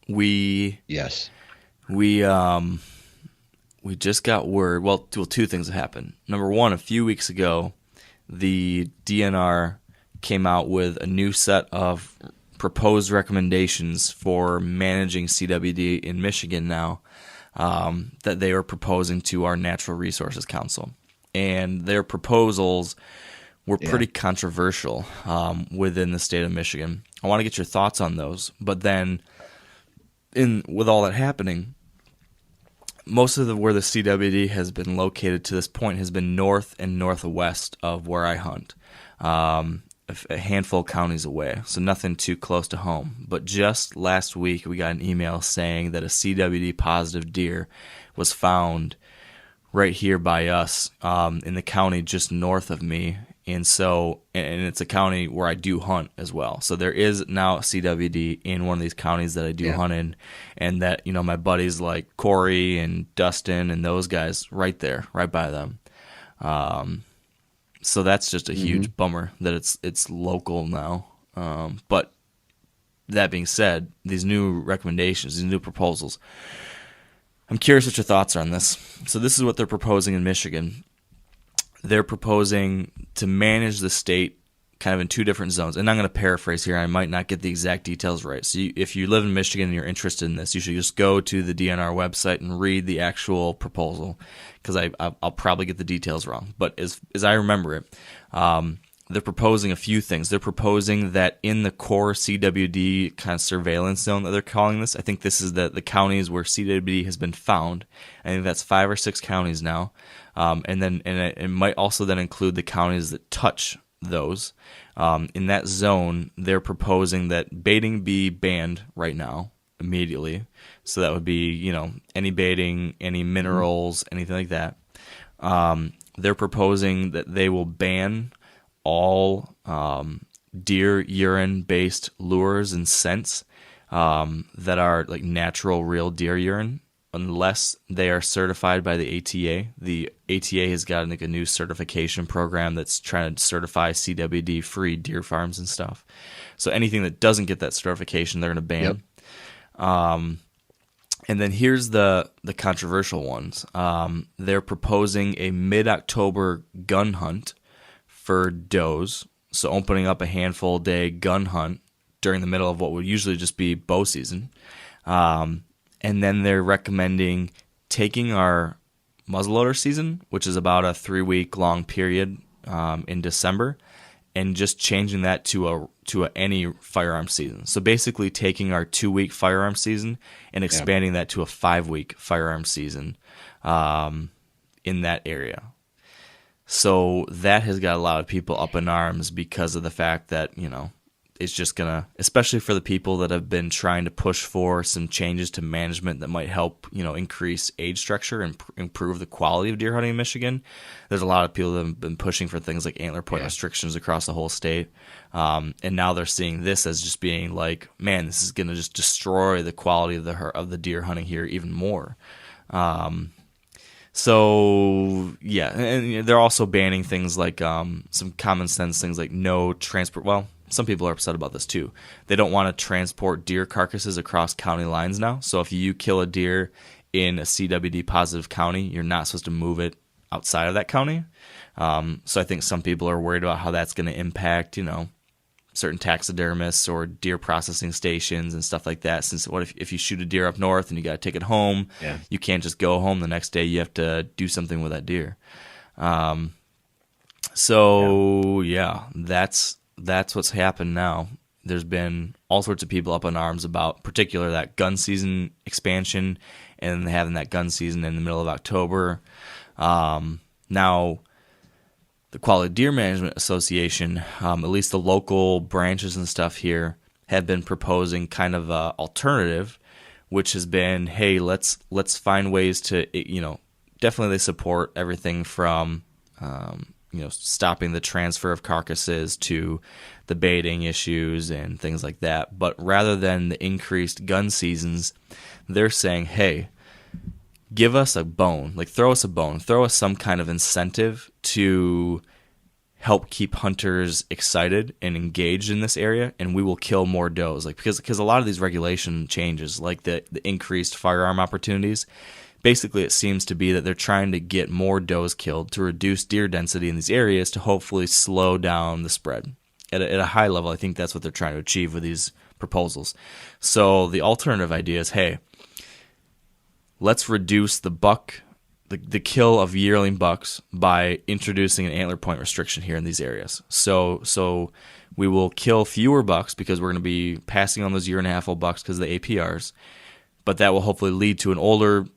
We just got word. Well, 2 things have happened. Number one, a few weeks ago, the DNR came out with a new set of proposed recommendations for managing CWD in Michigan now, that they are proposing to our Natural Resources Council, and their proposals were pretty controversial within the state of Michigan. I want to get your thoughts on those. But then, with all that happening, most of where the CWD has been located to this point has been north and northwest of where I hunt, a handful of counties away, so nothing too close to home. But just last week, we got an email saying that a CWD positive deer was found right here by us in the county just north of me. And it's a county where I do hunt as well. So there is now CWD in one of these counties that I do hunt in, and that, my buddies like Corey and Dustin and those guys right there, right by them. So that's just a huge bummer that it's local now. But that being said, these new recommendations, these new proposals, I'm curious what your thoughts are on this. So this is what they're proposing in Michigan. They're proposing to manage the state kind of in 2 different zones. And I'm going to paraphrase here. I might not get the exact details right. So if you live in Michigan and you're interested in this, you should just go to the DNR website and read the actual proposal, because I'll probably get the details wrong. But as I remember it, they're proposing a few things. They're proposing that in the core CWD kind of surveillance zone that they're calling this, I think this is the counties where CWD has been found. I think that's 5 or 6 counties now. And it might also then include the counties that touch those. In that zone, they're proposing that baiting be banned right now, immediately. So that would be, any baiting, any minerals, anything like that. They're proposing that they will ban all deer urine-based lures and scents that are like natural, real deer urine, unless they are certified by the ATA. The ATA has got like a new certification program that's trying to certify CWD-free deer farms and stuff. So anything that doesn't get that certification, they're going to ban. Yep. And then here's the controversial ones. They're proposing a mid-October gun hunt for does. So opening up a handful day gun hunt during the middle of what would usually just be bow season. And then they're recommending taking our muzzleloader season, which is about a 3-week long period in December, and just changing that to any firearm season. So basically taking our 2-week firearm season and expanding that to a 5-week firearm season in that area. So that has got a lot of people up in arms because of the fact that, it's just going to, especially for the people that have been trying to push for some changes to management that might help, increase age structure and improve the quality of deer hunting in Michigan. There's a lot of people that have been pushing for things like antler point restrictions across the whole state. And now they're seeing this as just being like, man, this is going to just destroy the quality of the deer hunting here even more. So, yeah, and they're also banning things like some common sense things like no transport. Well, some people are upset about this too. They don't want to transport deer carcasses across county lines now. So if you kill a deer in a CWD positive county, you're not supposed to move it outside of that county. So I think some people are worried about how that's going to impact, certain taxidermists or deer processing stations and stuff like that. Since what if you shoot a deer up north and you got to take it home, you can't just go home the next day. You have to do something with that deer. That's what's happened now. There's been all sorts of people up in arms about particular that gun season expansion and having that gun season in the middle of October. Now, the Quality Deer Management Association, at least the local branches and stuff here, have been proposing kind of an alternative, which has been, hey, let's find ways to, definitely they support everything from stopping the transfer of carcasses to the baiting issues and things like that. But rather than the increased gun seasons, they're saying, hey, give us a bone, like throw us a bone, throw us some kind of incentive to help keep hunters excited and engaged in this area, and we will kill more does. Like because a lot of these regulation changes, like the increased firearm opportunities, basically, it seems to be that they're trying to get more does killed to reduce deer density in these areas to hopefully slow down the spread. At a high level, I think that's what they're trying to achieve with these proposals. So the alternative idea is, hey, let's reduce the kill of yearling bucks by introducing an antler point restriction here in these areas. So we will kill fewer bucks because we're going to be passing on those year-and-a-half-old bucks because of the APRs, but that will hopefully lead to an older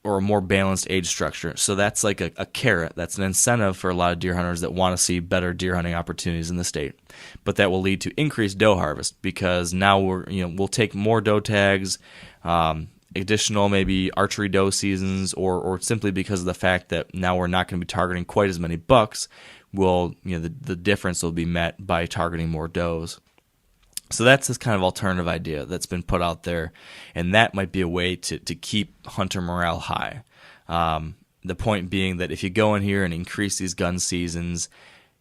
or a more balanced age structure. So that's like a carrot. That's an incentive for a lot of deer hunters that want to see better deer hunting opportunities in the state. But that will lead to increased doe harvest because now we'll take more doe tags, additional maybe archery doe seasons, or simply because of the fact that now we're not going to be targeting quite as many bucks. The difference will be met by targeting more does. So that's this kind of alternative idea that's been put out there, and that might be a way to keep hunter morale high. The point being that if you go in here and increase these gun seasons,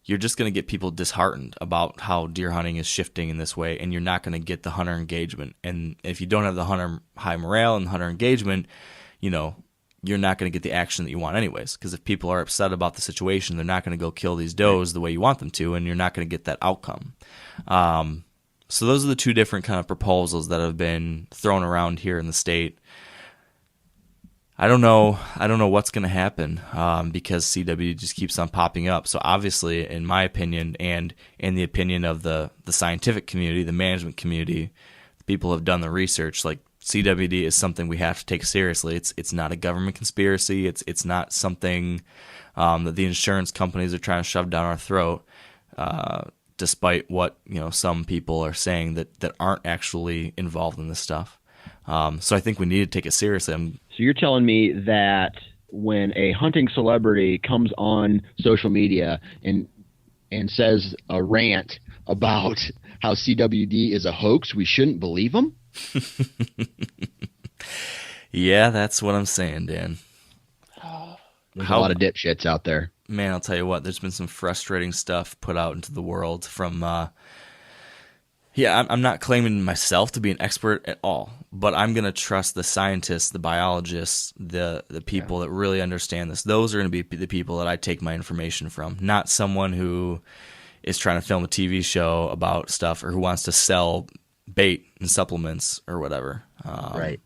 you're just going to get people disheartened about how deer hunting is shifting in this way, and you're not going to get the hunter engagement. And if you don't have the hunter high morale and hunter engagement, you're not going to get the action that you want anyways, because if people are upset about the situation, they're not going to go kill these does the way you want them to, and you're not going to get that outcome. So those are the two different kind of proposals that have been thrown around here in the state. I don't know what's going to happen because CWD just keeps on popping up. So obviously, in my opinion, and in the opinion of the scientific community, the management community, people have done the research. Like CWD is something we have to take seriously. It's not a government conspiracy. It's not something that the insurance companies are trying to shove down our throat. Despite what some people are saying that aren't actually involved in this stuff. So I think we need to take it seriously. So you're telling me that when a hunting celebrity comes on social media and says a rant about how CWD is a hoax, we shouldn't believe them? Yeah, that's what I'm saying, Dan. There's a lot of dipshits out there. Man, I'll tell you what, there's been some frustrating stuff put out into the world from, I'm not claiming myself to be an expert at all, but I'm going to trust the scientists, the biologists, the people that really understand this. Those are going to be the people that I take my information from, not someone who is trying to film a TV show about stuff or who wants to sell bait and supplements or whatever. Right.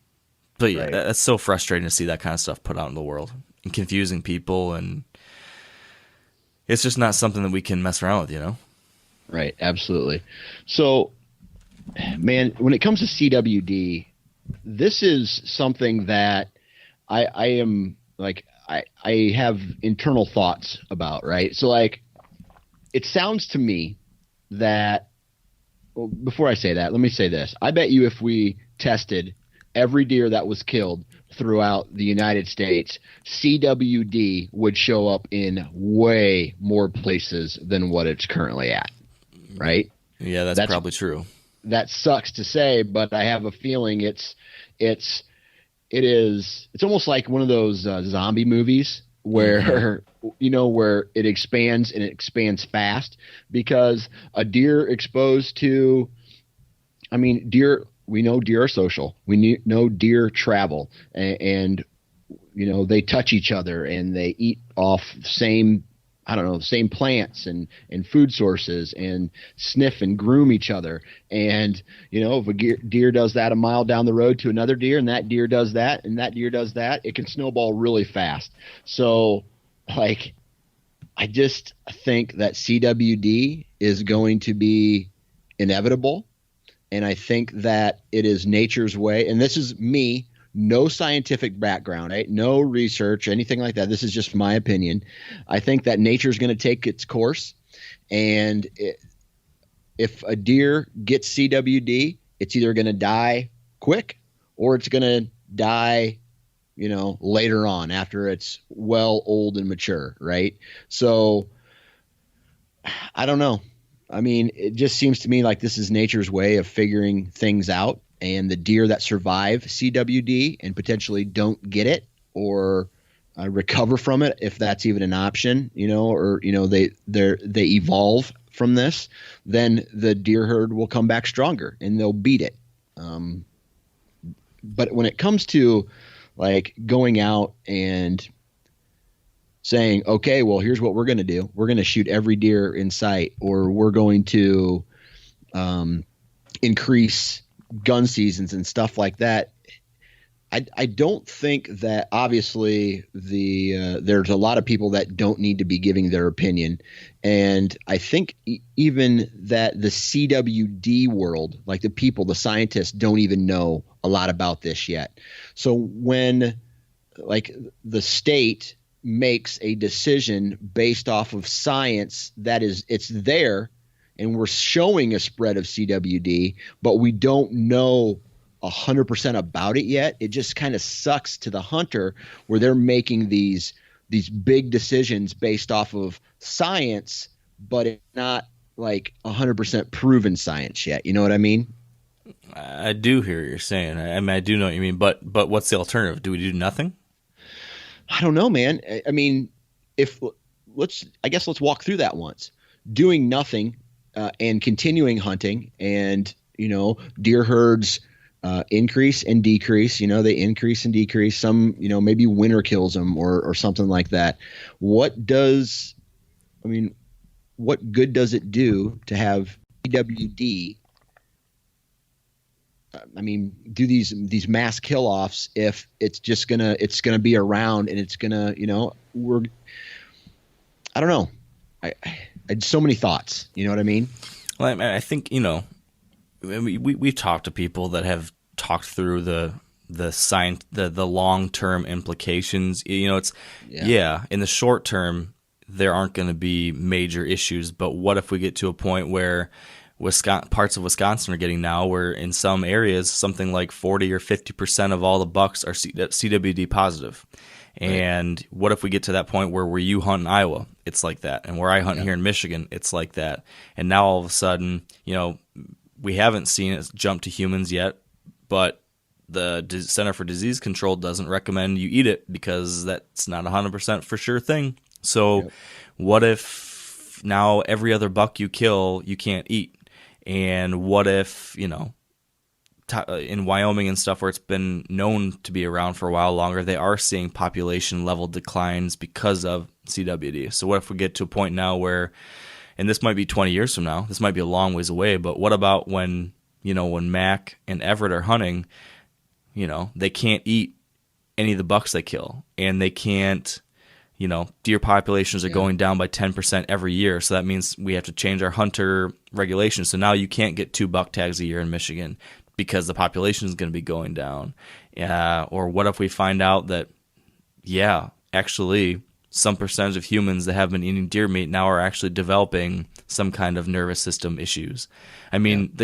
But yeah, that's so frustrating to see that kind of stuff put out in the world and confusing people, and it's just not something that we can mess around with, you know? Right, absolutely. So, man, when it comes to CWD, this is something that I am like I have internal thoughts about, right? So, like, it sounds to me that, well, before I say that, let me say this. I bet you if we tested every deer that was killed throughout the United States, CWD would show up in way more places than what it's currently at, right? Yeah, that's probably true. That sucks to say, but I have a feeling it's almost like one of those zombie movies where where it expands and it expands fast, because a deer exposed to, deer. We know deer are social. We know deer travel, and they touch each other and they eat off same plants and food sources and sniff and groom each other. And if a deer does that a mile down the road to another deer, and that deer does that, and that deer does that, it can snowball really fast. So, like, I just think that CWD is going to be inevitable. And I think that it is nature's way. And this is me, no scientific background, right? No research, anything like that. This is just my opinion. I think that nature's going to take its course. And if a deer gets CWD, it's either going to die quick or it's going to die, later on after it's well, old and mature, right? So I don't know. It just seems to me like this is nature's way of figuring things out, and the deer that survive CWD and potentially don't get it or recover from it, if that's even an option, they evolve from this, then the deer herd will come back stronger and they'll beat it. But when it comes to like going out and saying, okay, well, here's what we're going to do. We're going to shoot every deer in sight, or we're going to increase gun seasons and stuff like that. I don't think that, obviously, there's a lot of people that don't need to be giving their opinion. And I think even that the CWD world, like the people, the scientists, don't even know a lot about this yet. So when like the state makes a decision based off of science it's there, and we're showing a spread of CWD, but we don't know 100% about it yet, it just kind of sucks to the hunter where they're making these big decisions based off of science, but it's not like 100% proven science yet. You know what I mean? I do hear what you're saying. I do know what you mean, but what's the alternative? Do we do nothing? I don't know, man. Let's walk through that once. Doing nothing and continuing hunting, and deer herds increase and decrease. They increase and decrease. Some, maybe winter kills them or something like that. What good does it do to have CWD? Do these mass kill-offs if it's gonna be around and it's gonna, I don't know. I had so many thoughts. You know what I mean? Well, I think we've talked to people that have talked through the science, the long-term implications. It's in the short term there aren't going to be major issues, but what if we get to a point where parts of Wisconsin are getting now, where in some areas something like 40 or 50% of all the bucks are CWD positive. And what if we get to that point where you hunt in Iowa, it's like that, and where I hunt here in Michigan, it's like that. And now all of a sudden, we haven't seen it jump to humans yet, but the Center for Disease Control doesn't recommend you eat it because that's not 100% for sure thing. So what if now every other buck you kill, you can't eat? And what if, in Wyoming and stuff where it's been known to be around for a while longer, they are seeing population level declines because of CWD. So what if we get to a point now where, and this might be 20 years from now, this might be a long ways away, but what about when Mac and Everett are hunting, they can't eat any of the bucks they kill, and they can't, deer populations are going down by 10% every year. So that means we have to change our hunter regulations. So now you can't get 2 buck tags a year in Michigan because the population is going to be going down. Or what if we find out that, actually some percentage of humans that have been eating deer meat now are actually developing some kind of nervous system issues. I mean,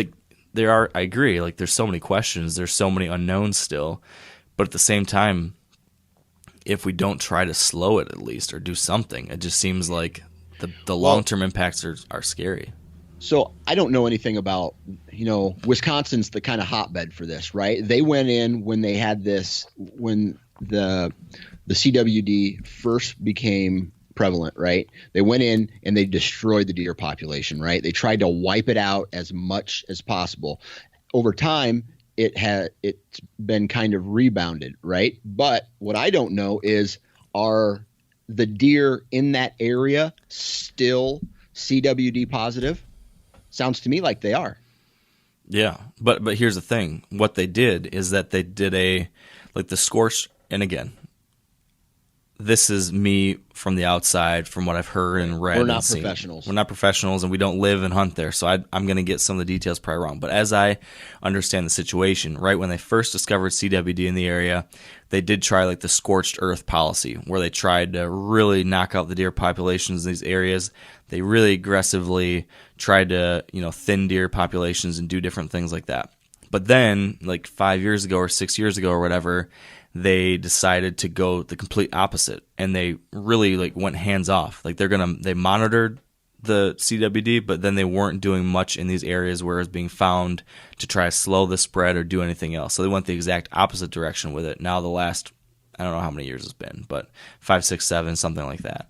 I agree, like there's so many questions, there's so many unknowns still, but at the same time, if we don't try to slow it at least or do something, it just seems like the long-term impacts are scary. So I don't know anything about, Wisconsin's the kind of hotbed for this, right? They went in when they had this, when the CWD first became prevalent, right? They went in and they destroyed the deer population, right? They tried to wipe it out as much as possible. Over time, it's been kind of rebounded, right? But what I don't know is, are the deer in that area still CWD positive? Sounds to me like they are. Yeah, but here's the thing. What they did is that they did the scorched, and again, this is me from the outside, from what I've heard and read. We're not professionals. We're not professionals, and we don't live and hunt there, so I'm going to get some of the details probably wrong. But as I understand the situation, right when they first discovered CWD in the area, they did try like the scorched earth policy, where they tried to really knock out the deer populations in these areas. They really aggressively tried to, thin deer populations and do different things like that. But then, like 5 years ago or 6 years ago or whatever, they decided to go the complete opposite, and they really went hands off. Like they monitored the CWD, but then they weren't doing much in these areas where it was being found to try to slow the spread or do anything else. So they went the exact opposite direction with it. Now the last, I don't know how many years it's been, but 5, 6, 7, something like that,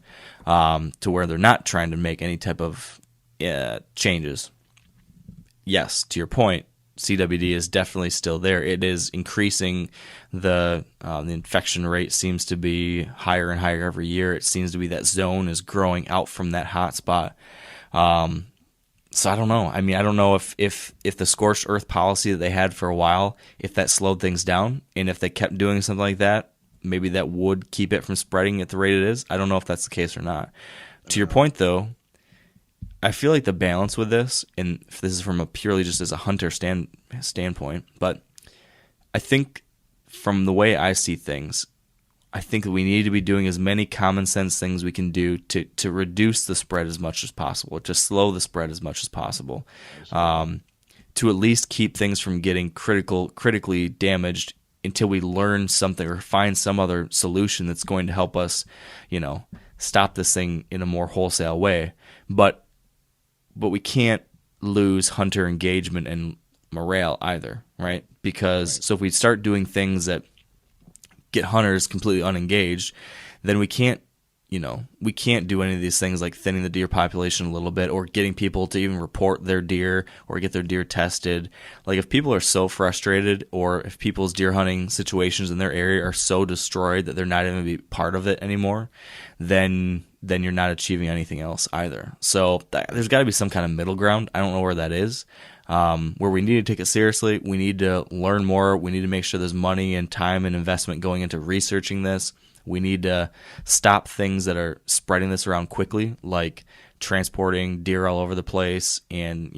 to where they're not trying to make any type of changes. Yes, to your point, CWD is definitely still there. It is increasing. The infection rate seems to be higher and higher every year. It seems to be that zone is growing out from that hot spot. So I don't know. I mean, I don't know if the scorched earth policy that they had for a while, if that slowed things down, and if they kept doing something like that, maybe that would keep it from spreading at the rate it is. I don't know if that's the case or not. To your point, though, I feel like the balance with this, and this is from a purely just as a hunter standpoint, but I think from the way I see things, I think that we need to be doing as many common sense things we can do to reduce the spread as much as possible, to slow the spread as much as possible, to at least keep things from getting critically damaged until we learn something or find some other solution that's going to help us, stop this thing in a more wholesale way. But we can't lose hunter engagement and morale either, right? Because so if we start doing things that get hunters completely unengaged, then we can't do any of these things like thinning the deer population a little bit, or getting people to even report their deer or get their deer tested. Like if people are so frustrated, or if people's deer hunting situations in their area are so destroyed that they're not even going to be part of it anymore, then you're not achieving anything else either. So there's got to be some kind of middle ground. I don't know where that is. Where we need to take it seriously, we need to learn more. We need to make sure there's money and time and investment going into researching this. We need to stop things that are spreading this around quickly, like transporting deer all over the place and,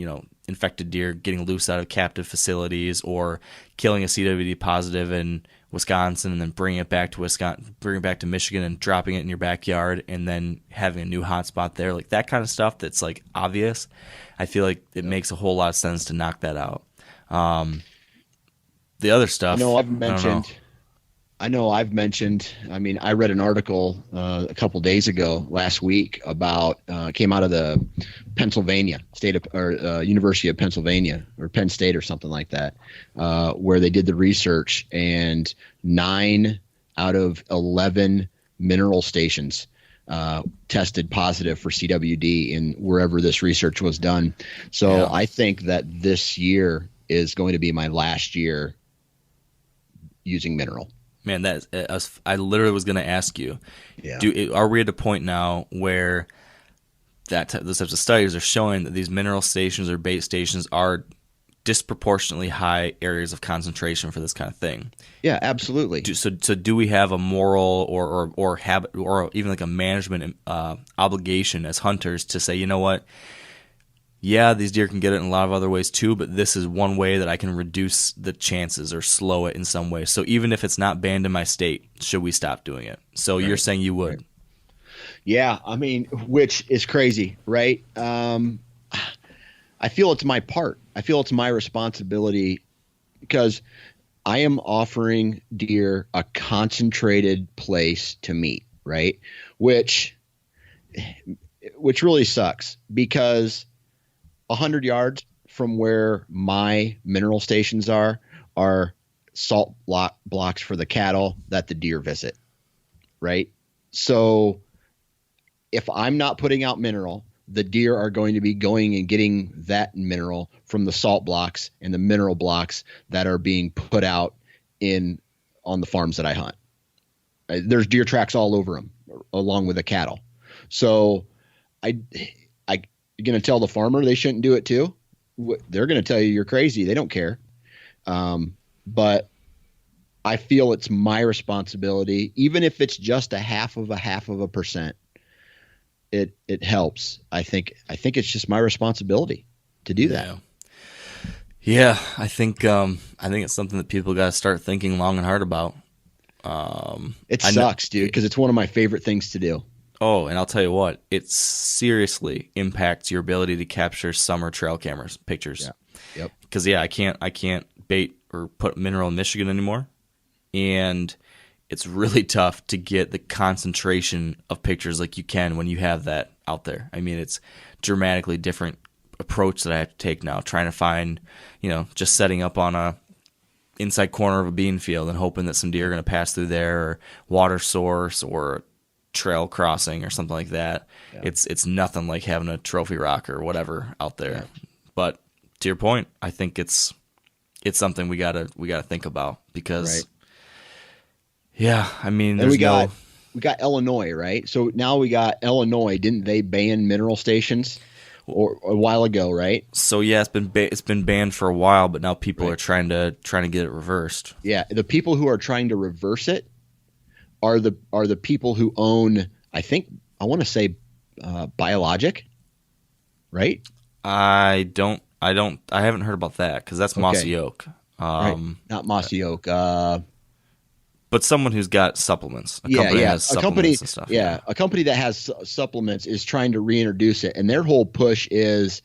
infected deer getting loose out of captive facilities, or killing a CWD positive in Wisconsin and then bringing it back to Michigan and dropping it in your backyard and then having a new hotspot there, like that kind of stuff that's like obvious. I feel like it makes a whole lot of sense to knock that out. The other stuff, I mean, I read an article a couple days ago last week about came out of the University of Pennsylvania or Penn State or something like that, where they did the research, and 9 out of 11 mineral stations tested positive for CWD in wherever this research was done. So I think that this year is going to be my last year using mineral. Man, I literally was going to ask you, are we at a point now where those types of studies are showing that these mineral stations or bait stations are disproportionately high areas of concentration for this kind of thing? Yeah, absolutely. So do we have a moral or habit or even like a management obligation as hunters to say, you know what? Yeah, these deer can get it in a lot of other ways too, but this is one way that I can reduce the chances or slow it in some way. So even if it's not banned in my state, should we stop doing it? So You're saying you would? Right. Yeah, I mean, which is crazy, right? I feel it's my part. I feel it's my responsibility because I am offering deer a concentrated place to meet, right? Which really sucks because 100 yards from where my mineral stations are salt blocks for the cattle that the deer visit, right? So if I'm not putting out mineral, the deer are going to be going and getting that mineral from the salt blocks and the mineral blocks that are being put out on the farms that I hunt. There's deer tracks all over them along with the cattle. So you're going to tell the farmer they shouldn't do it too? They're going to tell you you're crazy. They don't care. But I feel it's my responsibility, even if it's just a half of a percent. It helps. I think it's just my responsibility to do that. Yeah, I think it's something that people got to start thinking long and hard about. It sucks, dude, because it's one of my favorite things to do. Oh, and I'll tell you what, it seriously impacts your ability to capture summer trail cameras pictures. Yeah. Yep. Because I can't bait or put mineral in Michigan anymore, and it's really tough to get the concentration of pictures like you can when you have that out there. I mean, it's dramatically different approach that I have to take now, trying to find, just setting up on a inside corner of a bean field and hoping that some deer are going to pass through there, or water source, or trail crossing or something like that. Yeah. It's nothing like having a trophy rock or whatever out there. Yeah. But to your point, I think it's something we gotta think about because, right. Yeah, I mean, we got Illinois, right? So now we got Illinois. Didn't they ban mineral stations or a while ago, right? So yeah, it's been banned for a while, but now people are trying to get it reversed. Yeah, the people who are trying to reverse it are the people who own, I want to say Biologic, right? I haven't heard about that because that's Mossy Oak. Right. Not Mossy Oak. But someone who's got supplements. A company that has supplements and stuff. Yeah, a company that has supplements is trying to reintroduce it, and their whole push is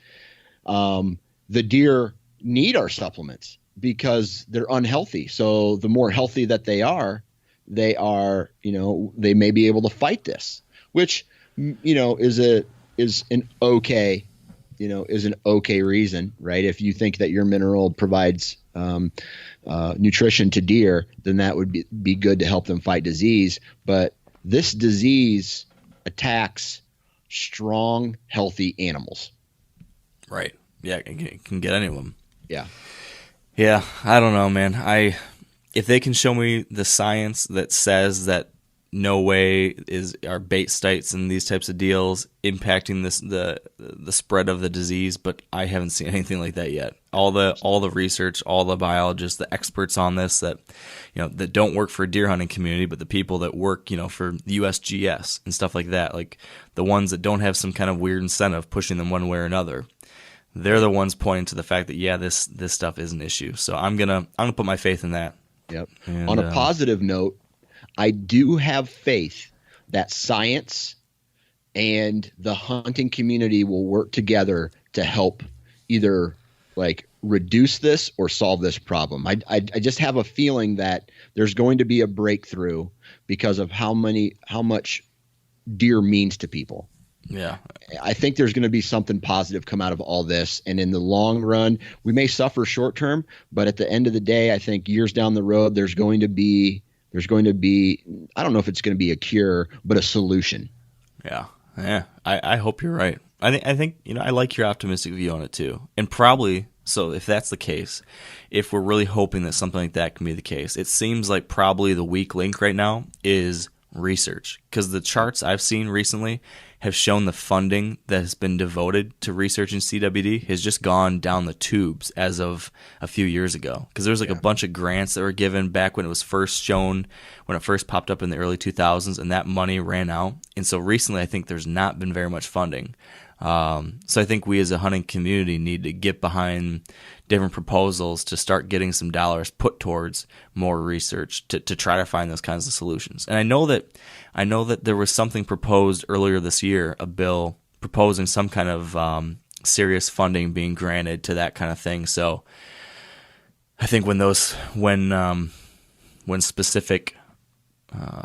the deer need our supplements because they're unhealthy. So the more healthy that they are, they may be able to fight this, which is an okay reason, right? If you think that your mineral provides nutrition to deer, then that would be good to help them fight disease. But this disease attacks strong, healthy animals. Right. Yeah, it can get any of them. Yeah. Yeah, I don't know, man. If they can show me the science that says that no way are bait sites and these types of deals impacting the spread of the disease, but I haven't seen anything like that yet. All the research, all the biologists, the experts on this that don't work for deer hunting community, but the people that work for the USGS and stuff like that, like the ones that don't have some kind of weird incentive pushing them one way or another, they're the ones pointing to the fact that, yeah, this stuff is an issue. So I'm gonna put my faith in that. Yep. And, on a positive note, I do have faith that science and the hunting community will work together to help either like reduce this or solve this problem. I just have a feeling that there's going to be a breakthrough because of how much deer means to people. Yeah. I think there's going to be something positive come out of all this. And in the long run, we may suffer short term, but at the end of the day, I think years down the road, there's going to be, I don't know if it's going to be a cure, but a solution. Yeah. Yeah. I hope you're right. I think, I like your optimistic view on it too. And probably, so if that's the case, if we're really hoping that something like that can be the case, it seems like probably the weak link right now is research, because the charts I've seen recently have shown the funding that has been devoted to researching CWD has just gone down the tubes as of a few years ago. Because there was a bunch of grants that were given back when it was first shown, when it first popped up in the early 2000s, and that money ran out. And so recently I think there's not been very much funding. So I think we as a hunting community need to get behind different proposals to start getting some dollars put towards more research to try to find those kinds of solutions. And I know that there was something proposed earlier this year, a bill proposing some kind of serious funding being granted to that kind of thing. So I think when specific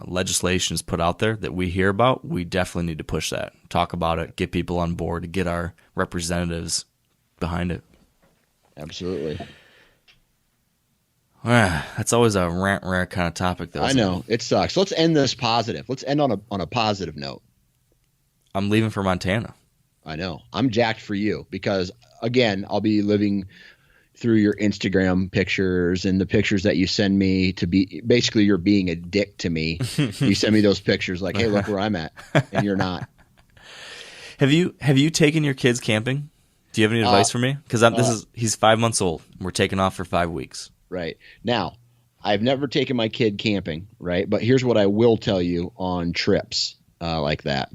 legislation is put out there that we hear about, we definitely need to push that, talk about it, get people on board, get our representatives behind it. Absolutely. That's always a rant kind of topic, though. I know it sucks. Let's end this positive. Let's end on a positive note. I'm leaving for Montana. I know. I'm jacked for you because again, I'll be living through your Instagram pictures and the pictures that you send me to be basically you're being a dick to me. You send me those pictures like, hey, look where I'm at, and you're not. Have you taken your kids camping? Do you have any advice for me? Because he's 5 months old. We're taking off for 5 weeks. Right. Now, I've never taken my kid camping, right? But here's what I will tell you on trips like that.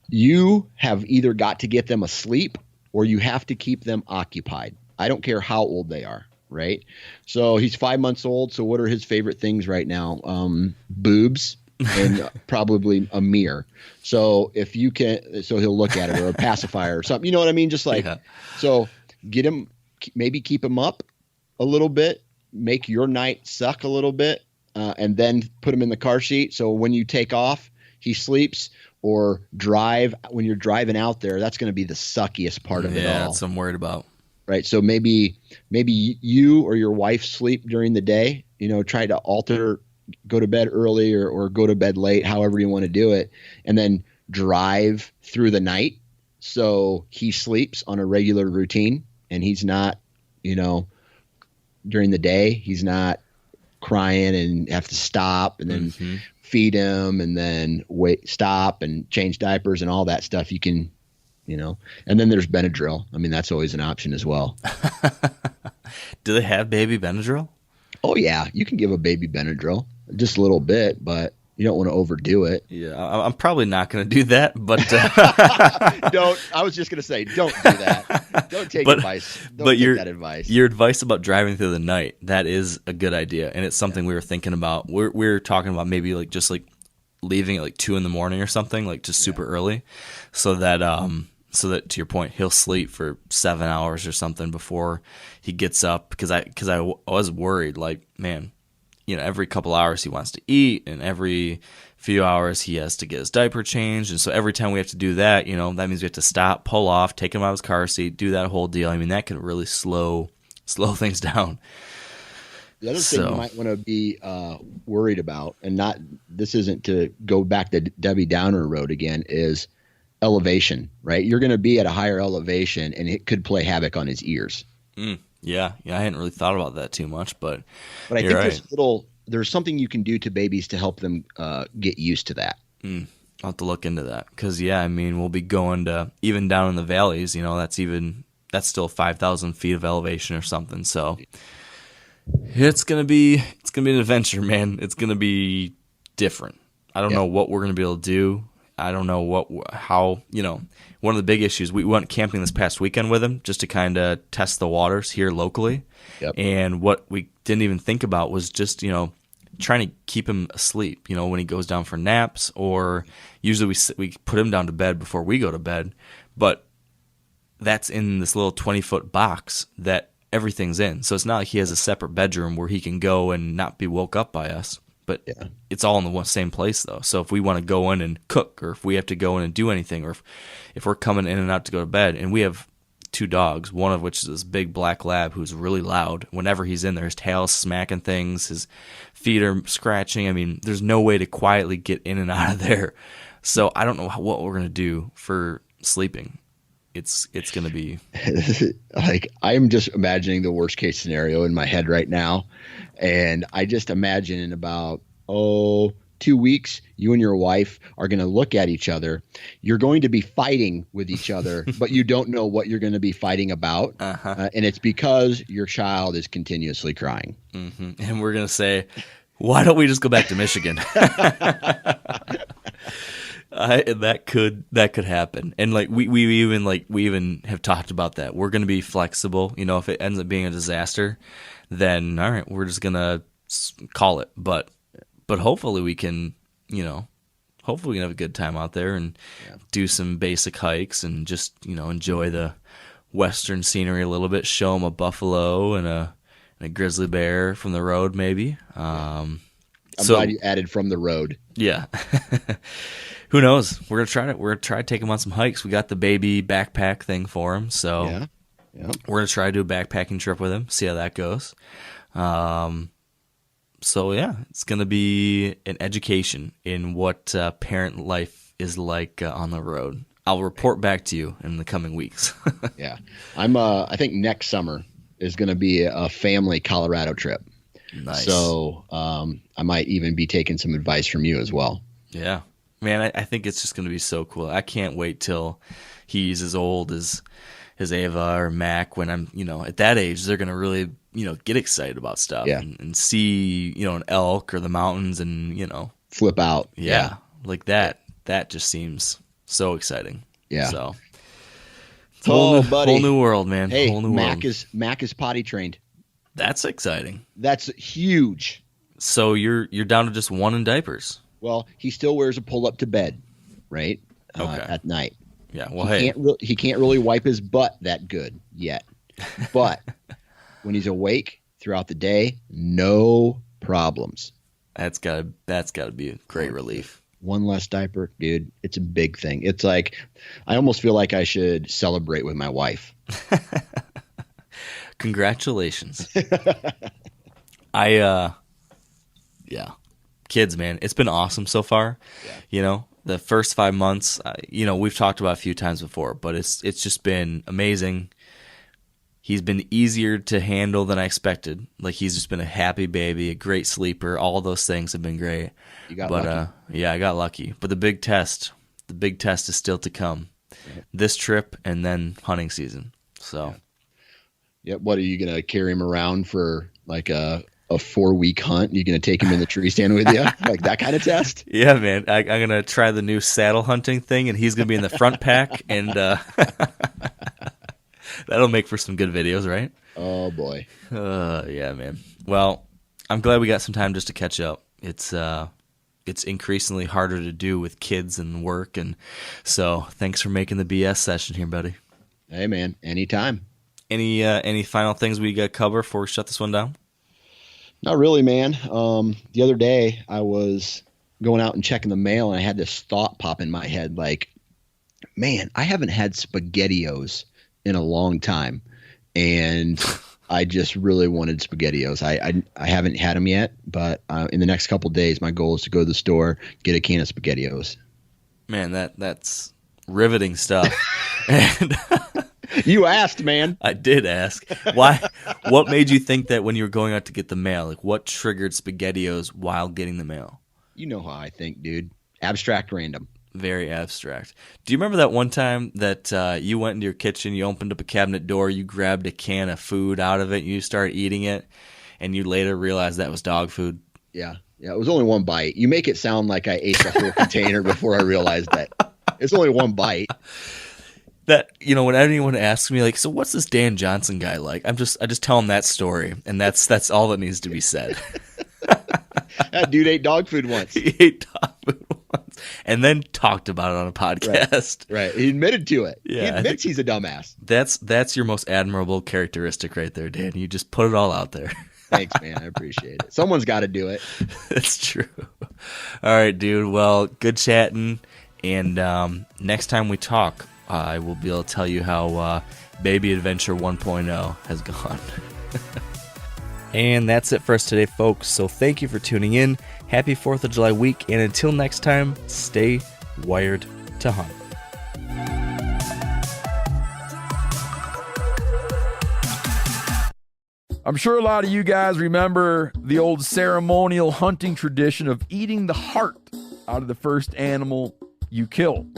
You have either got to get them asleep or you have to keep them occupied. I don't care how old they are, right? So he's 5 months old. So what are his favorite things right now? Boobs and probably a mirror. So if you can, so he'll look at it, or a pacifier or something. You know what I mean? Just like, So get him, maybe keep him up a little bit, make your night suck a little bit, and then put him in the car seat. So when you take off, he sleeps. Or drive, when you're driving out there, that's going to be the suckiest part of it all. Yeah, that's what I'm worried about. Right. So maybe you or your wife sleep during the day, try to alter, go to bed early or go to bed late, however you want to do it, and then drive through the night. So he sleeps on a regular routine and he's not, during the day, he's not crying and have to stop and then feed him and then stop and change diapers and all that stuff. You can, and then there's Benadryl. I mean, that's always an option as well. Do they have baby Benadryl? Oh yeah. You can give a baby Benadryl just a little bit, but you don't want to overdo it. Yeah. I'm probably not going to do that, but I was just going to say, don't do that. Don't take advice. Don't take that advice. Your advice about driving through the night, that is a good idea. And it's something we were thinking about. We're talking about maybe just leaving at 2 a.m. or something, just super early, so that to your point, he'll sleep for 7 hours or something before he gets up. Because I was worried, man, every couple hours he wants to eat, and every few hours he has to get his diaper changed. And so every time we have to do that, that means we have to stop, pull off, take him out of his car seat, do that whole deal. I mean, that can really slow things down. The other thing you might want to be worried about, and this isn't to go back to Debbie Downer road again, is elevation, right? You're going to be at a higher elevation and it could play havoc on his ears. Yeah, I hadn't really thought about that too much, but I think there's something you can do to babies to help them get used to that. I'll have to look into that because we'll be going to, even down in the valleys, that's still 5,000 feet of elevation or something. So it's gonna be an adventure, man. It's gonna be different. I don't know what we're gonna be able to do I don't know how, one of the big issues, we went camping this past weekend with him just to kind of test the waters here locally. Yep. And what we didn't even think about was just, trying to keep him asleep, when he goes down for naps, or usually we put him down to bed before we go to bed. But that's in this little 20-foot box that everything's in. So it's not like he has a separate bedroom where he can go and not be woke up by us. But it's all in the same place, though. So if we want to go in and cook, or if we have to go in and do anything, or if we're coming in and out to go to bed, and we have 2 dogs, one of which is this big black lab who's really loud. Whenever he's in there, his tail's smacking things, his feet are scratching. I mean, there's no way to quietly get in and out of there. So I don't know what we're going to do for sleeping. It's going to be like, I am just imagining the worst case scenario in my head right now. And I just imagine in about, 2 weeks, you and your wife are going to look at each other. You're going to be fighting with each other, but you don't know what you're going to be fighting about. And it's because your child is continuously crying. Mm-hmm. And we're going to say, why don't we just go back to Michigan? That could happen. And like we even have talked about that. We're going to be flexible. If it ends up being a disaster, then all right, we're just going to call it. But hopefully we can, hopefully we can have a good time out there and do some basic hikes and just, enjoy the western scenery a little bit, show them a buffalo and a grizzly bear from the road maybe. I'm glad you added from the road. Yeah. Who knows? We're gonna try to take him on some hikes. We got the baby backpack thing for him, so we're gonna try to do a backpacking trip with him. See how that goes. So yeah, it's gonna be an education in what parent life is like on the road. I'll report back to you in the coming weeks. Yeah, I think next summer is gonna be a family Colorado trip. Nice. So I might even be taking some advice from you as well. Yeah. Man, I think it's just going to be so cool. I can't wait till he's as old as Ava or Mac. When I'm, at that age, they're going to really, get excited about stuff and see, an elk or the mountains and, flip out. Yeah. Like that. That just seems so exciting. Yeah. So, buddy. Whole new world, man. Hey, whole new Mac world. Mac is potty trained. That's exciting. That's huge. So you're down to just one in diapers. Well, he still wears a pull up to bed, right? Okay. At night. Yeah. Well, he can't really wipe his butt that good yet, but when he's awake throughout the day, no problems. That's gotta be a great relief. One less diaper, dude. It's a big thing. It's like, I almost feel like I should celebrate with my wife. Congratulations. Kids, man, it's been awesome so far. Yeah. The first 5 months, we've talked about a few times before, but it's just been amazing. He's been easier to handle than I expected. Like, he's just been a happy baby, a great sleeper. All those things have been great. You got lucky. I got lucky. But the big test is still to come. Right. This trip and then hunting season. So, yeah. What are you gonna carry him around for, like a 4-week hunt? You gonna take him in the tree stand with you, like that kind of test? Yeah, man. I'm gonna try the new saddle hunting thing, and he's gonna be in the front pack, and that'll make for some good videos, right? Oh boy. Yeah, man. Well, I'm glad we got some time just to catch up. It's increasingly harder to do with kids and work, and so thanks for making the BS session here, buddy. Hey, man. Anytime. Any final things we got to cover before we shut this one down? Not really, man. The other day I was going out and checking the mail, and I had this thought pop in my head, like, man, I haven't had SpaghettiOs in a long time, and I just really wanted SpaghettiOs. I haven't had them yet, but in the next couple of days, my goal is to go to the store, get a can of SpaghettiOs. Man, that's riveting stuff. And you asked, man. I did ask. Why? What made you think that when you were going out to get the mail? Like, what triggered SpaghettiOs while getting the mail? You know how I think, dude. Abstract random. Very abstract. Do you remember that one time that you went into your kitchen, you opened up a cabinet door, you grabbed a can of food out of it, you started eating it, and you later realized that was dog food? Yeah. Yeah, it was only one bite. You make it sound like I ate the whole container before I realized that it's only one bite. That, when anyone asks me, like, so what's this Dan Johnson guy like? I just tell them that story, and that's all that needs to be said. That dude ate dog food once. He ate dog food once, and then talked about it on a podcast. Right. He admitted to it. Yeah, he admits he's a dumbass. That's your most admirable characteristic right there, Dan. You just put it all out there. Thanks, man. I appreciate it. Someone's got to do it. That's true. All right, dude. Well, good chatting, and next time we talk, I will be able to tell you how Baby Adventure 1.0 has gone. And that's it for us today, folks. So thank you for tuning in. Happy 4th of July week. And until next time, stay wired to hunt. I'm sure a lot of you guys remember the old ceremonial hunting tradition of eating the heart out of the first animal you kill.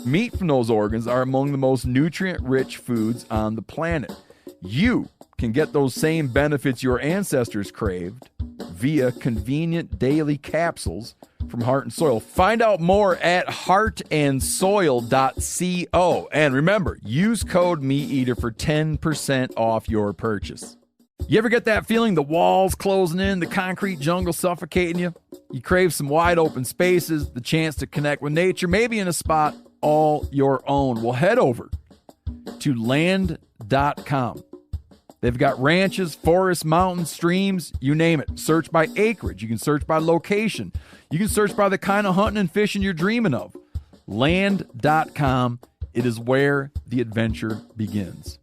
Meat from those organs are among the most nutrient-rich foods on the planet. You can get those same benefits your ancestors craved via convenient daily capsules from Heart and Soil. Find out more at heartandsoil.co. And remember, use code MeatEater for 10% off your purchase. You ever get that feeling the walls closing in, the concrete jungle suffocating you? You crave some wide open spaces, the chance to connect with nature, maybe in a spot all your own. Well, head over to land.com. They've got ranches, forests, mountains, streams, you name it. Search by acreage. You can search by location. You can search by the kind of hunting and fishing you're dreaming of. Land.com. It is where the adventure begins.